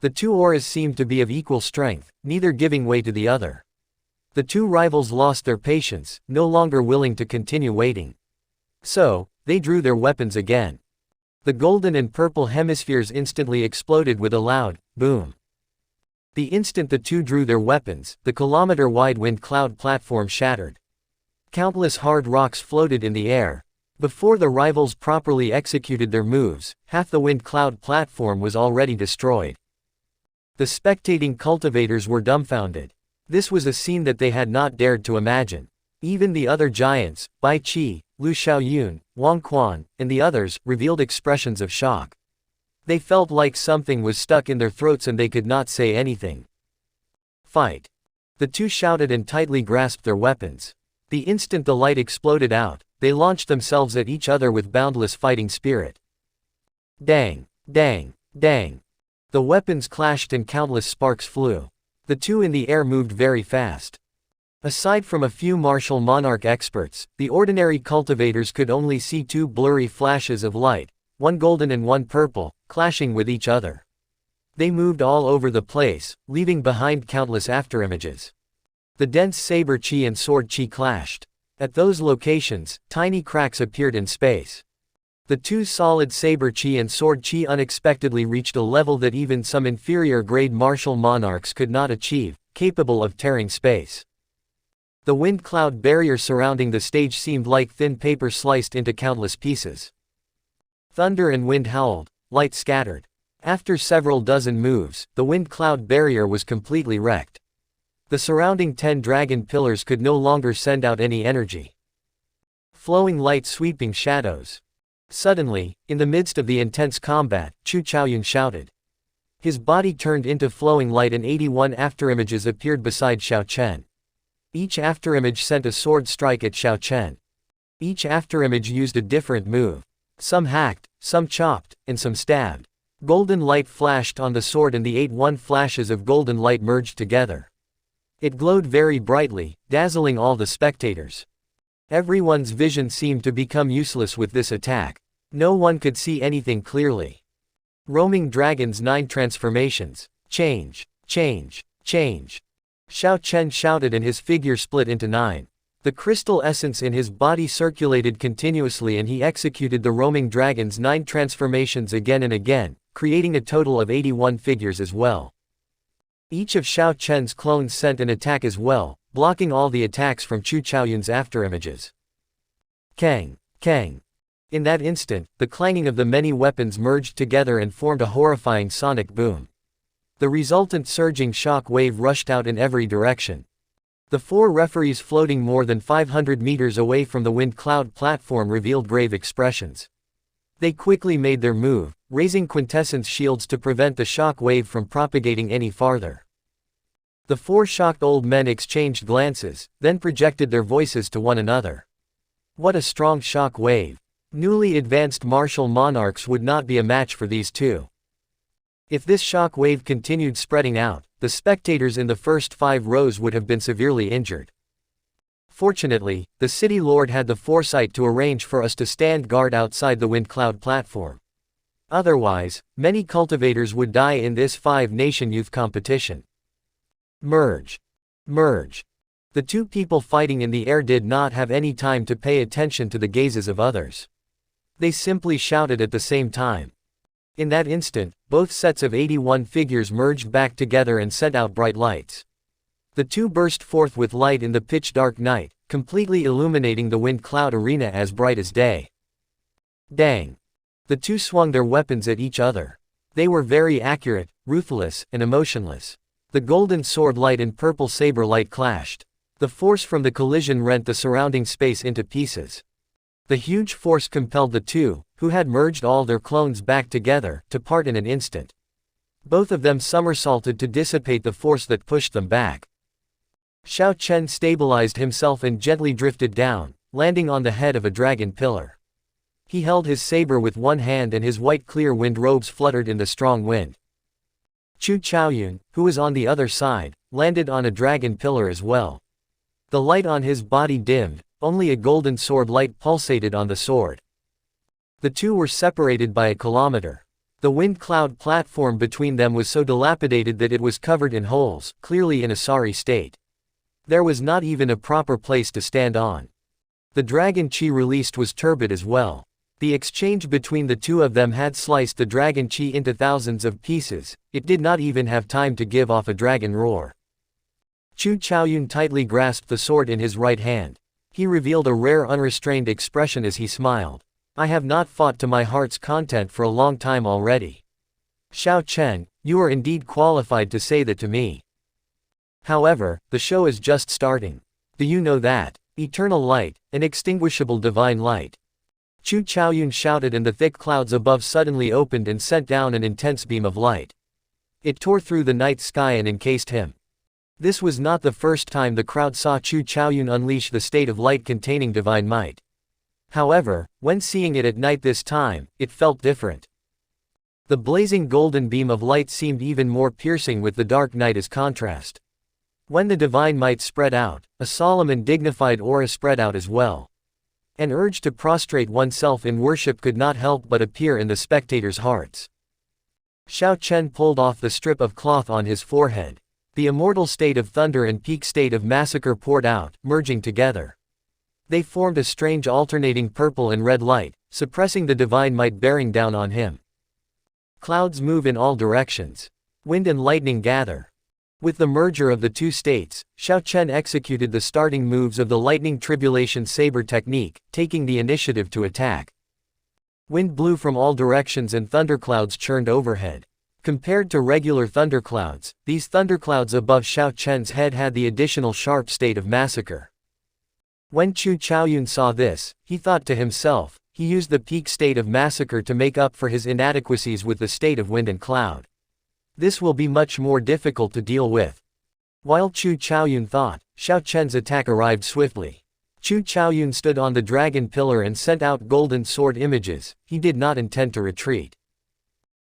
The two auras seemed to be of equal strength, neither giving way to the other. The two rivals lost their patience, no longer willing to continue waiting. So, they drew their weapons again. The golden and purple hemispheres instantly exploded with a loud boom. The instant the two drew their weapons, the kilometer-wide wind cloud platform shattered. Countless hard rocks floated in the air. Before the rivals properly executed their moves, half the wind cloud platform was already destroyed. The spectating cultivators were dumbfounded. This was a scene that they had not dared to imagine. Even the other giants, Bai Qi, Lu Xiaoyun, Wang Quan, and the others, revealed expressions of shock. They felt like something was stuck in their throats and they could not say anything. Fight! The two shouted and tightly grasped their weapons. The instant the light exploded out, they launched themselves at each other with boundless fighting spirit. Dang! Dang! Dang! The weapons clashed and countless sparks flew. The two in the air moved very fast. Aside from a few martial monarch experts, the ordinary cultivators could only see two blurry flashes of light, one golden and one purple, clashing with each other. They moved all over the place, leaving behind countless afterimages. The dense saber chi and sword chi clashed. At those locations, tiny cracks appeared in space. The two solid saber chi and sword chi unexpectedly reached a level that even some inferior-grade martial monarchs could not achieve, capable of tearing space. The wind cloud barrier surrounding the stage seemed like thin paper sliced into countless pieces. Thunder and wind howled, light scattered. After several dozen moves, the wind cloud barrier was completely wrecked. The surrounding 10 dragon pillars could no longer send out any energy. Flowing light sweeping shadows. Suddenly, in the midst of the intense combat, Chu Chaoyun shouted. His body turned into flowing light and 81 afterimages appeared beside Xiao Chen. Each afterimage sent a sword strike at Xiao Chen. Each afterimage used a different move. Some hacked, some chopped, and some stabbed. Golden light flashed on the sword and the 81 flashes of golden light merged together. It glowed very brightly, dazzling all the spectators. Everyone's vision seemed to become useless with this attack. No one could see anything clearly. Roaming Dragon's 9 transformations. Change, change, change. Xiao Chen shouted and his figure split into 9. The crystal essence in his body circulated continuously and he executed the roaming dragon's 9 transformations again and again, creating a total of 81 figures as well. Each of Xiao Chen's clones sent an attack as well, blocking all the attacks from Chu Chaoyun's afterimages. Kang! Kang! In that instant, the clanging of the many weapons merged together and formed a horrifying sonic boom. The resultant surging shock wave rushed out in every direction. The 4 referees floating more than 500 meters away from the wind cloud platform revealed grave expressions. They quickly made their move, raising quintessence shields to prevent the shock wave from propagating any farther. The 4 shocked old men exchanged glances, then projected their voices to one another. What a strong shock wave! Newly advanced martial monarchs would not be a match for these two. If this shock wave continued spreading out, the spectators in the first 5 rows would have been severely injured. Fortunately, the city lord had the foresight to arrange for us to stand guard outside the wind cloud platform. Otherwise, many cultivators would die in this 5-nation youth competition. Merge. Merge. The two people fighting in the air did not have any time to pay attention to the gazes of others. They simply shouted at the same time. In that instant, both sets of 81 figures merged back together and sent out bright lights. The two burst forth with light in the pitch-dark night, completely illuminating the wind cloud arena as bright as day. Dang! The two swung their weapons at each other. They were very accurate, ruthless, and emotionless. The golden sword light and purple saber light clashed. The force from the collision rent the surrounding space into pieces. The huge force compelled the two, who had merged all their clones back together, to part in an instant. Both of them somersaulted to dissipate the force that pushed them back. Xiao Chen stabilized himself and gently drifted down, landing on the head of a dragon pillar. He held his saber with one hand and his white clear wind robes fluttered in the strong wind. Chu Chaoyun, who was on the other side, landed on a dragon pillar as well. The light on his body dimmed, only a golden sword light pulsated on the sword. The two were separated by a kilometer. The wind cloud platform between them was so dilapidated that it was covered in holes, clearly in a sorry state. There was not even a proper place to stand on. The dragon chi released was turbid as well. The exchange between the two of them had sliced the dragon chi into thousands of pieces. It did not even have time to give off a dragon roar. Chu Chaoyun tightly grasped the sword in his right hand. He revealed a rare unrestrained expression as he smiled. I have not fought to my heart's content for a long time already. Xiao Chen, you are indeed qualified to say that to me. However, the show is just starting. Do you know that? Eternal light, inextinguishable divine light. Chu Chaoyun shouted and the thick clouds above suddenly opened and sent down an intense beam of light. It tore through the night sky and encased him. This was not the first time the crowd saw Chu Chaoyun unleash the state of light containing divine might. However, when seeing it at night this time, it felt different. The blazing golden beam of light seemed even more piercing with the dark night as contrast. When the divine might spread out, a solemn and dignified aura spread out as well. An urge to prostrate oneself in worship could not help but appear in the spectators' hearts. Xiao Chen pulled off the strip of cloth on his forehead. The immortal state of thunder and peak state of massacre poured out, merging together. They formed a strange alternating purple and red light, suppressing the divine might bearing down on him. Clouds move in all directions. Wind and lightning gather. With the merger of the two states, Xiao Chen executed the starting moves of the lightning tribulation saber technique, taking the initiative to attack. Wind blew from all directions and thunderclouds churned overhead. Compared to regular thunderclouds, these thunderclouds above Xiao Chen's head had the additional sharp state of massacre. When Chu Chaoyun saw this, he thought to himself, he used the peak state of massacre to make up for his inadequacies with the state of wind and cloud. This will be much more difficult to deal with. While Chu Chaoyun thought, Xiao Chen's attack arrived swiftly. Chu Chaoyun stood on the dragon pillar and sent out golden sword images. He did not intend to retreat.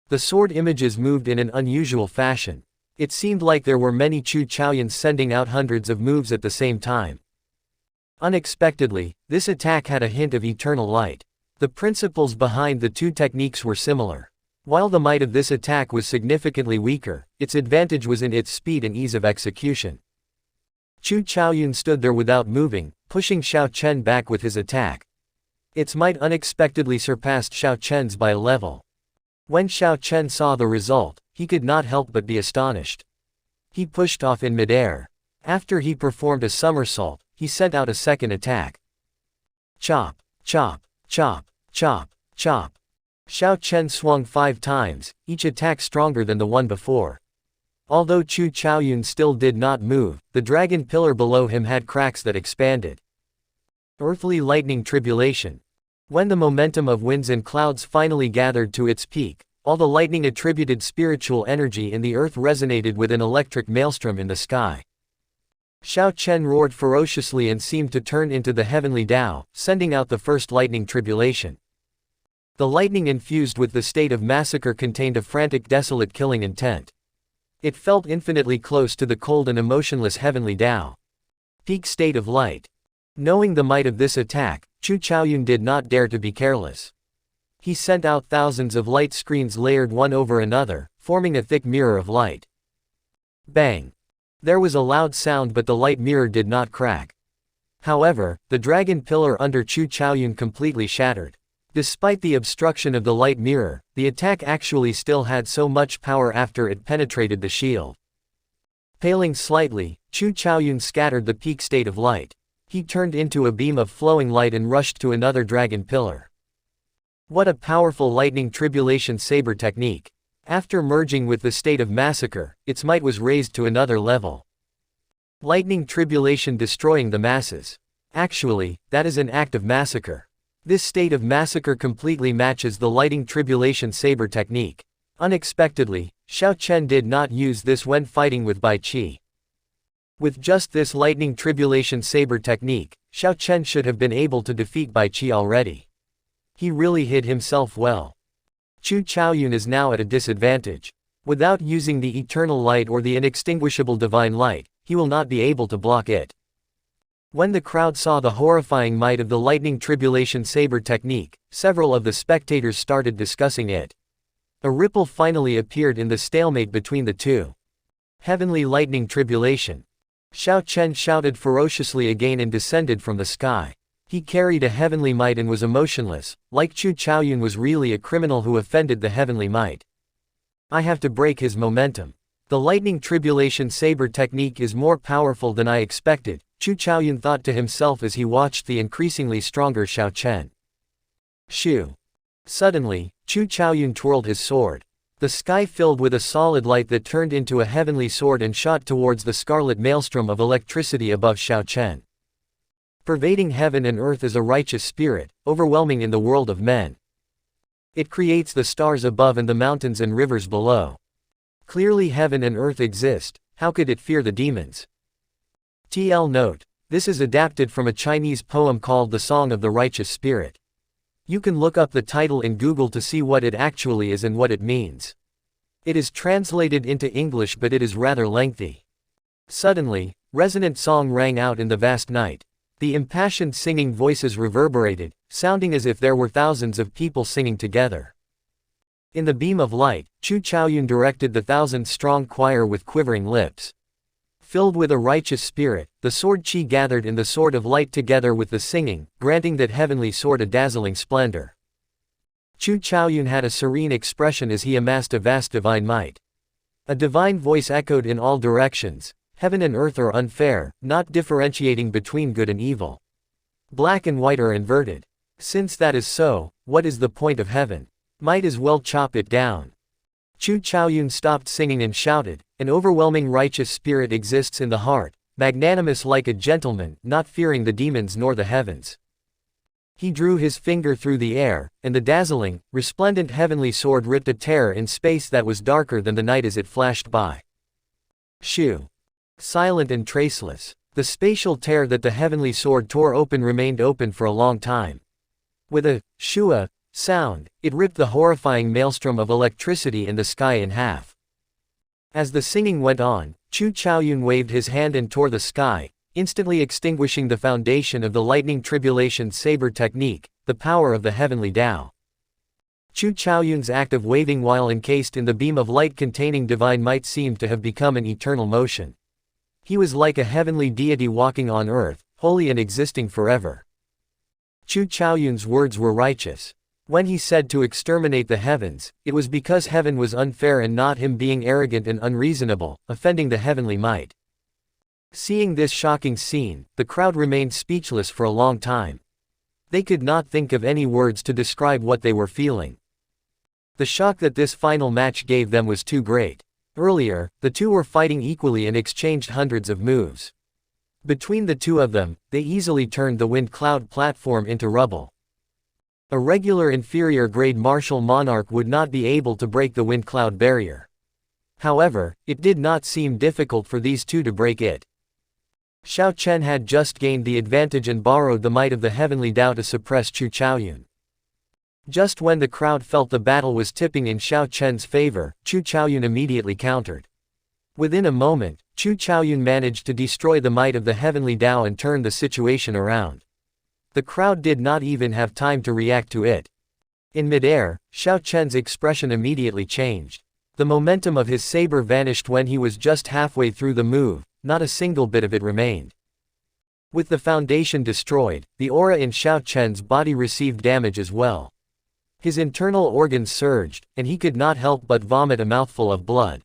The sword images moved in an unusual fashion. It seemed like there were many Chu Chaoyuns sending out hundreds of moves at the same time. Unexpectedly, this attack had a hint of eternal light. The principles behind the two techniques were similar. While the might of this attack was significantly weaker, its advantage was in its speed and ease of execution. Chu Chaoyun stood there without moving, pushing Xiao Chen back with his attack. Its might unexpectedly surpassed Xiao Chen's by a level. When Xiao Chen saw the result, he could not help but be astonished. He pushed off in midair. After he performed a somersault, he sent out a second attack. Chop, chop, chop, chop, chop. Xiao Chen swung 5 times, each attack stronger than the one before. Although Chu Chaoyun still did not move, the dragon pillar below him had cracks that expanded. Earthly lightning tribulation. When the momentum of winds and clouds finally gathered to its peak, all the lightning attributed spiritual energy in the earth resonated with an electric maelstrom in the sky. Xiao Chen roared ferociously and seemed to turn into the heavenly Tao, sending out the first lightning tribulation. The lightning infused with the state of massacre contained a frantic desolate killing intent. It felt infinitely close to the cold and emotionless heavenly Tao. Peak state of light. Knowing the might of this attack, Chu Chaoyun did not dare to be careless. He sent out thousands of light screens layered one over another, forming a thick mirror of light. Bang! There was a loud sound, but the light mirror did not crack. However, the dragon pillar under Chu Chaoyun completely shattered. Despite the obstruction of the light mirror, the attack actually still had so much power after it penetrated the shield. Paling slightly, Chu Chaoyun scattered the peak state of light. He turned into a beam of flowing light and rushed to another dragon pillar. What a powerful lightning tribulation saber technique! After merging with the state of massacre, its might was raised to another level. Lightning tribulation destroying the masses. Actually, that is an act of massacre. This state of massacre completely matches the lightning tribulation saber technique. Unexpectedly, Xiao Chen did not use this when fighting with Bai Qi. With just this lightning tribulation saber technique, Xiao Chen should have been able to defeat Bai Qi already. He really hid himself well. Chu Chaoyun is now at a disadvantage. Without using the eternal light or the inextinguishable divine light, he will not be able to block it. When the crowd saw the horrifying might of the lightning tribulation saber technique, several of the spectators started discussing it. A ripple finally appeared in the stalemate between the two. Heavenly lightning tribulation. Xiao Chen shouted ferociously again and descended from the sky. He carried a heavenly might and was emotionless, like Chu Chaoyun was really a criminal who offended the heavenly might. I have to break his momentum. The lightning tribulation saber technique is more powerful than I expected, Chu Chaoyun thought to himself as he watched the increasingly stronger Xiao Chen. Shoo! Suddenly, Chu Chaoyun twirled his sword. The sky filled with a solid light that turned into a heavenly sword and shot towards the scarlet maelstrom of electricity above Xiao Chen. Pervading heaven and earth is a righteous spirit, overwhelming in the world of men. It creates the stars above and the mountains and rivers below. Clearly heaven and earth exist, how could it fear the demons? TL note. This is adapted from a Chinese poem called The Song of the Righteous Spirit. You can look up the title in Google to see what it actually is and what it means. It is translated into English but it is rather lengthy. Suddenly, resonant song rang out in the vast night. The impassioned singing voices reverberated, sounding as if there were thousands of people singing together. In the beam of light, Chu Chaoyun directed the thousand-strong choir with quivering lips. Filled with a righteous spirit, the sword Qi gathered in the sword of light together with the singing, granting that heavenly sword a dazzling splendor. Chu Chaoyun had a serene expression as he amassed a vast divine might. A divine voice echoed in all directions, heaven and earth are unfair, not differentiating between good and evil. Black and white are inverted. Since that is so, what is the point of heaven? Might as well chop it down. Chu Chaoyun stopped singing and shouted, an overwhelming righteous spirit exists in the heart, magnanimous like a gentleman, not fearing the demons nor the heavens. He drew his finger through the air, and the dazzling, resplendent heavenly sword ripped a tear in space that was darker than the night as it flashed by. Shoo! Silent and traceless, the spatial tear that the heavenly sword tore open remained open for a long time. With a shua sound, it ripped the horrifying maelstrom of electricity in the sky in half. As the singing went on, Chu Chaoyun waved his hand and tore the sky, instantly extinguishing the foundation of the lightning tribulation saber technique, the power of the heavenly Tao. Chu Chaoyun's act of waving while encased in the beam of light containing divine might seemed to have become an eternal motion. He was like a heavenly deity walking on earth, holy and existing forever. Chu Chaoyun's words were righteous. When he said to exterminate the heavens, it was because heaven was unfair and not him being arrogant and unreasonable, offending the heavenly might. Seeing this shocking scene, the crowd remained speechless for a long time. They could not think of any words to describe what they were feeling. The shock that this final match gave them was too great. Earlier, the two were fighting equally and exchanged hundreds of moves. Between the two of them, they easily turned the wind cloud platform into rubble. A regular inferior-grade martial monarch would not be able to break the wind cloud barrier. However, it did not seem difficult for these two to break it. Xiao Chen had just gained the advantage and borrowed the might of the heavenly Tao to suppress Chu Chaoyun. Just when the crowd felt the battle was tipping in Xiao Chen's favor, Chu Chaoyun immediately countered. Within a moment, Chu Chaoyun managed to destroy the might of the heavenly Tao and turn the situation around. The crowd did not even have time to react to it. In midair, Xiao Chen's expression immediately changed. The momentum of his saber vanished when he was just halfway through the move, not a single bit of it remained. With the foundation destroyed, the aura in Xiao Chen's body received damage as well. His internal organs surged, and he could not help but vomit a mouthful of blood.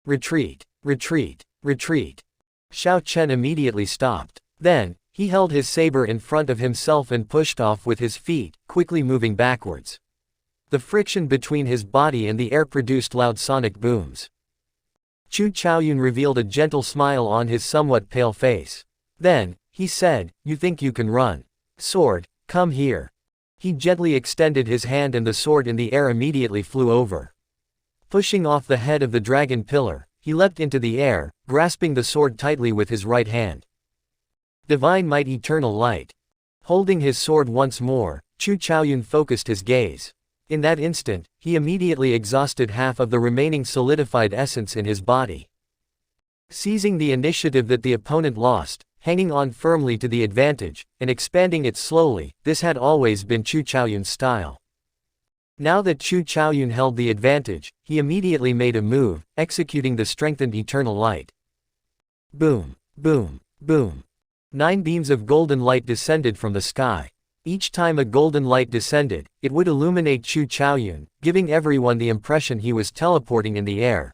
Retreat! Retreat! Retreat! Xiao Chen immediately stopped. Then, he held his saber in front of himself and pushed off with his feet, quickly moving backwards. The friction between his body and the air produced loud sonic booms. Chu Chaoyun revealed a gentle smile on his somewhat pale face. Then, he said, "You think you can run? Sword, come here." He gently extended his hand and the sword in the air immediately flew over. Pushing off the head of the dragon pillar, he leapt into the air, grasping the sword tightly with his right hand. Divine Might, Eternal Light. Holding his sword once more, Chu Chaoyun focused his gaze. In that instant, he immediately exhausted half of the remaining solidified essence in his body. Seizing the initiative that the opponent lost, hanging on firmly to the advantage, and expanding it slowly, this had always been Chu Chaoyun's style. Now that Chu Chaoyun held the advantage, he immediately made a move, executing the strengthened Eternal Light. Boom! Boom! Boom! 9 beams of golden light descended from the sky. Each time a golden light descended, it would illuminate Chu Chaoyun, giving everyone the impression he was teleporting in the air.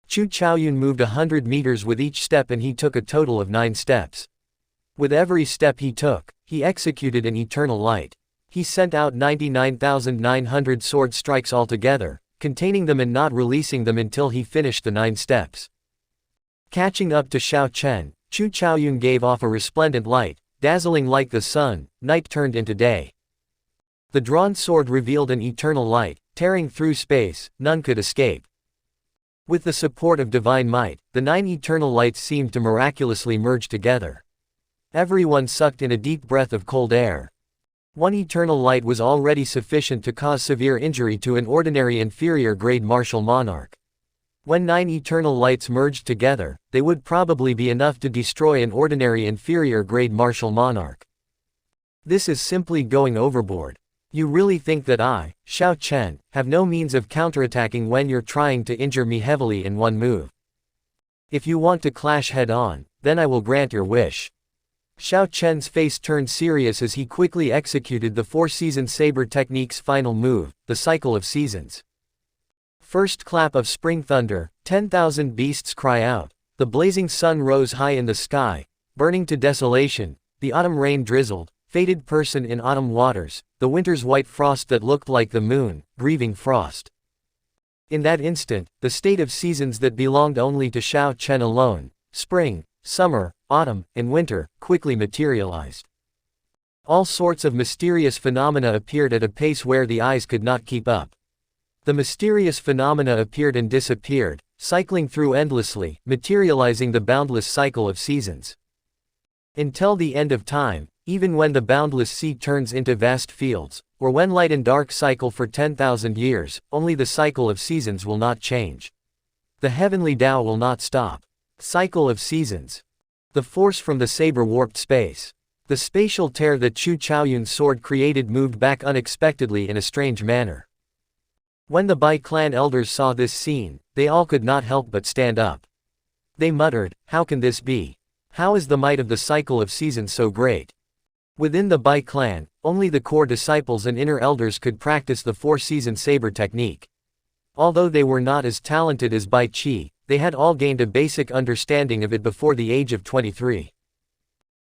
Chu Chaoyun moved 100 meters with each step, and he took a total of 9 steps. With every step he took, he executed an eternal light. He sent out 99,900 sword strikes altogether, containing them and not releasing them until he finished the 9 steps. Catching up to Xiao Chen, Chu Chaoyun gave off a resplendent light, dazzling like the sun. Night turned into day. The drawn sword revealed an eternal light, tearing through space, none could escape. With the support of divine might, the 9 eternal lights seemed to miraculously merge together. Everyone sucked in a deep breath of cold air. 1 eternal light was already sufficient to cause severe injury to an ordinary inferior grade martial monarch. When 9 eternal lights merged together, they would probably be enough to destroy an ordinary inferior grade martial monarch. This is simply going overboard. You really think that I, Xiao Chen, have no means of counterattacking when you're trying to injure me heavily in one move? If you want to clash head-on, then I will grant your wish. Xiao Chen's face turned serious as he quickly executed the 4-season saber technique's final move, the cycle of seasons. First clap of spring thunder, 10,000 beasts cry out. The blazing sun rose high in the sky, burning to desolation. The autumn rain drizzled, fated person in autumn waters, the winter's white frost that looked like the moon, grieving frost. In that instant, the state of seasons that belonged only to Xiao Chen alone, spring, summer, autumn, and winter, quickly materialized. All sorts of mysterious phenomena appeared at a pace where the eyes could not keep up. The mysterious phenomena appeared and disappeared, cycling through endlessly, materializing the boundless cycle of seasons. Until the end of time, even when the boundless sea turns into vast fields, or when light and dark cycle for 10,000 years, only the cycle of seasons will not change. The heavenly Tao will not stop. Cycle of seasons. The force from the saber warped space. The spatial tear that Chu Chaoyun's sword created moved back unexpectedly in a strange manner. When the Bai clan elders saw this scene, they all could not help but stand up. They muttered, "How can this be? How is the might of the cycle of seasons so great?" Within the Bai clan, only the core disciples and inner elders could practice the 4-season saber technique. Although they were not as talented as Bai Qi, they had all gained a basic understanding of it before the age of 23.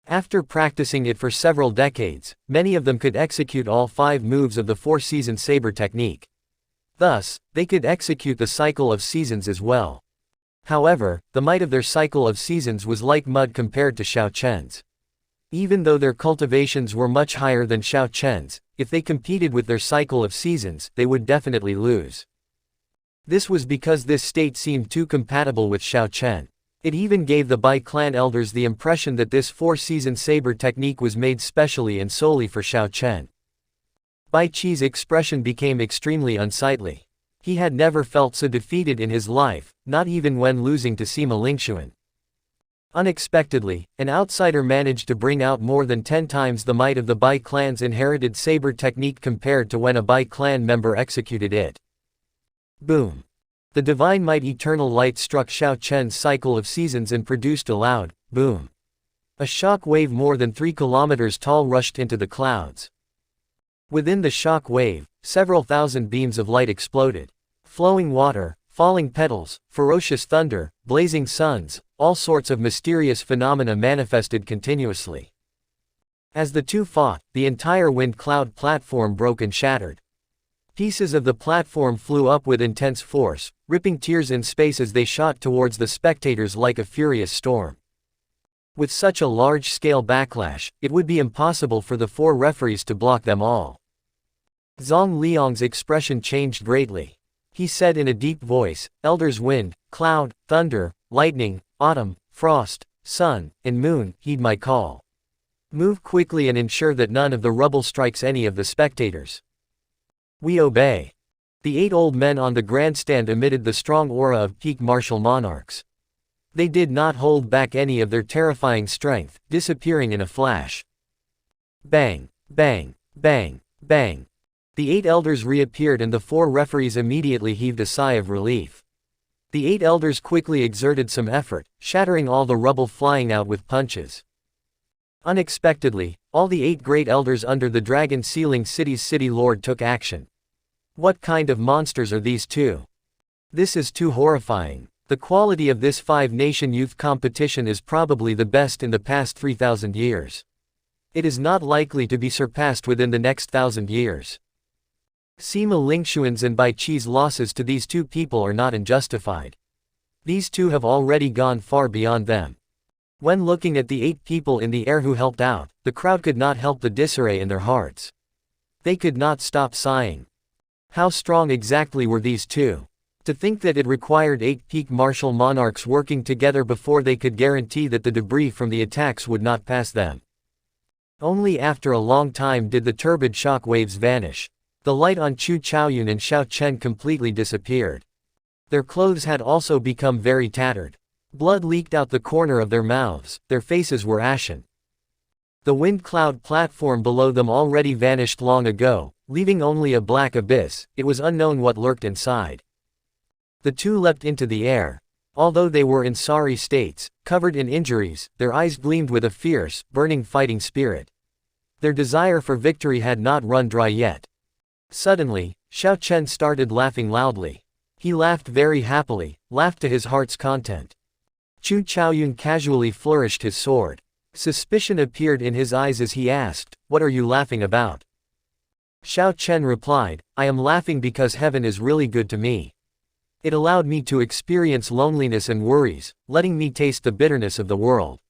After practicing it for several decades, many of them could execute all 5 moves of the 4-season saber technique. Thus, they could execute the cycle of seasons as well. However, the might of their cycle of seasons was like mud compared to Xiao Chen's. Even though their cultivations were much higher than Xiao Chen's, if they competed with their cycle of seasons, they would definitely lose. This was because this state seemed too compatible with Xiao Chen. It even gave the Bai clan elders the impression that this 4-season saber technique was made specially and solely for Xiao Chen. Bai Qi's expression became extremely unsightly. He had never felt so defeated in his life, not even when losing to Sima Lingxuan. Unexpectedly, an outsider managed to bring out more than 10 times the might of the Bai clan's inherited saber technique compared to when a Bai clan member executed it. Boom! The divine might eternal light struck Xiao Chen's cycle of seasons and produced a loud boom. A shock wave more than 3 kilometers tall rushed into the clouds. Within the shock wave, several thousand beams of light exploded. Flowing water, falling petals, ferocious thunder, blazing suns, all sorts of mysterious phenomena manifested continuously. As the two fought, the entire wind cloud platform broke and shattered. Pieces of the platform flew up with intense force, ripping tears in space as they shot towards the spectators like a furious storm. With such a large-scale backlash, it would be impossible for the 4 referees to block them all. Zhang Liang's expression changed greatly. He said in a deep voice, "Elders wind, cloud, thunder, lightning, autumn, frost, sun, and moon, heed my call. Move quickly and ensure that none of the rubble strikes any of the spectators." "We obey." The 8 old men on the grandstand emitted the strong aura of peak martial monarchs. They did not hold back any of their terrifying strength, disappearing in a flash. Bang, bang, bang, bang. The 8 elders reappeared and the 4 referees immediately heaved a sigh of relief. The 8 elders quickly exerted some effort, shattering all the rubble flying out with punches. Unexpectedly, all the 8 great elders under the dragon sealing city's city lord took action. What kind of monsters are these two? This is too horrifying. The quality of this 5-nation youth competition is probably the best in the past 3,000 years. It is not likely to be surpassed within the next 1,000 years. Sima Lingxuan's and Bai Qi's losses to these 2 people are not unjustified. These 2 have already gone far beyond them. When looking at the 8 people in the air who helped out, the crowd could not help the disarray in their hearts. They could not stop sighing. How strong exactly were these 2? To think that it required 8 peak martial monarchs working together before they could guarantee that the debris from the attacks would not pass them. Only after a long time did the turbid shock waves vanish. The light on Chu Chaoyun and Xiao Chen completely disappeared. Their clothes had also become very tattered. Blood leaked out the corner of their mouths, their faces were ashen. The wind cloud platform below them already vanished long ago, leaving only a black abyss. It was unknown what lurked inside. The 2 leapt into the air. Although they were in sorry states, covered in injuries, their eyes gleamed with a fierce, burning fighting spirit. Their desire for victory had not run dry yet. Suddenly, Xiao Chen started laughing loudly. He laughed very happily, laughed to his heart's content. Chu Chaoyun casually flourished his sword. Suspicion appeared in his eyes as he asked, "What are you laughing about?" Xiao Chen replied, "I am laughing because heaven is really good to me. It allowed me to experience loneliness and worries, letting me taste the bitterness of the world.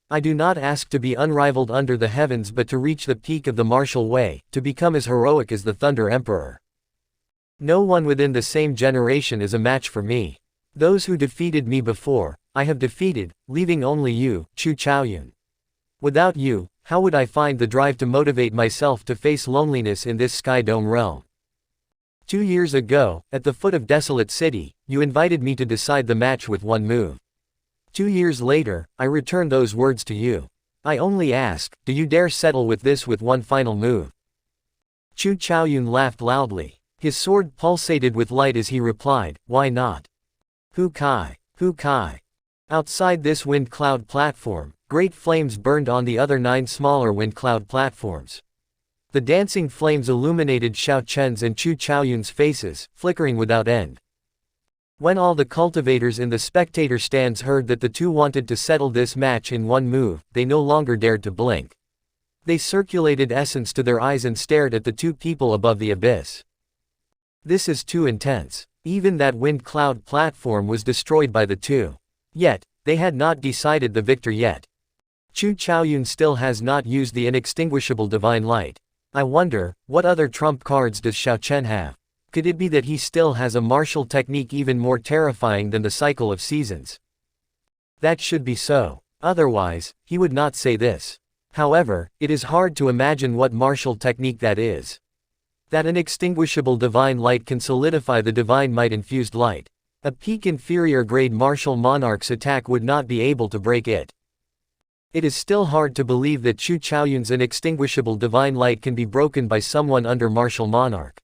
I do not ask to be unrivaled under the heavens but to reach the peak of the martial way, to become as heroic as the Thunder Emperor. No one within the same generation is a match for me. Those who defeated me before, I have defeated, leaving only you, Chu Chaoyun. Without you, how would I find the drive to motivate myself to face loneliness in this Sky Dome realm? 2 years ago, at the foot of Desolate City, you invited me to decide the match with one move. 2 years later, I return those words to you. I only ask, do you dare settle with this with one final move?" Chu Chaoyun laughed loudly. His sword pulsated with light as he replied, "Why not? Hu Kai, Hu Kai." Outside this wind cloud platform, great flames burned on the other 9 smaller wind cloud platforms. The dancing flames illuminated Xiao Chen's and Chu Chaoyun's faces, flickering without end. When all the cultivators in the spectator stands heard that the 2 wanted to settle this match in one move, they no longer dared to blink. They circulated essence to their eyes and stared at the 2 people above the abyss. This is too intense. Even that wind cloud platform was destroyed by the 2. Yet, they had not decided the victor yet. Chu Chaoyun still has not used the inextinguishable divine light. I wonder, what other trump cards does Xiao Chen have? Could it be that he still has a martial technique even more terrifying than the cycle of seasons? That should be so. Otherwise, he would not say this. However, it is hard to imagine what martial technique that is. That inextinguishable divine light can solidify the divine might-infused light. A peak inferior grade martial monarch's attack would not be able to break it. It is still hard to believe that Chu Chaoyun's inextinguishable divine light can be broken by someone under martial monarch.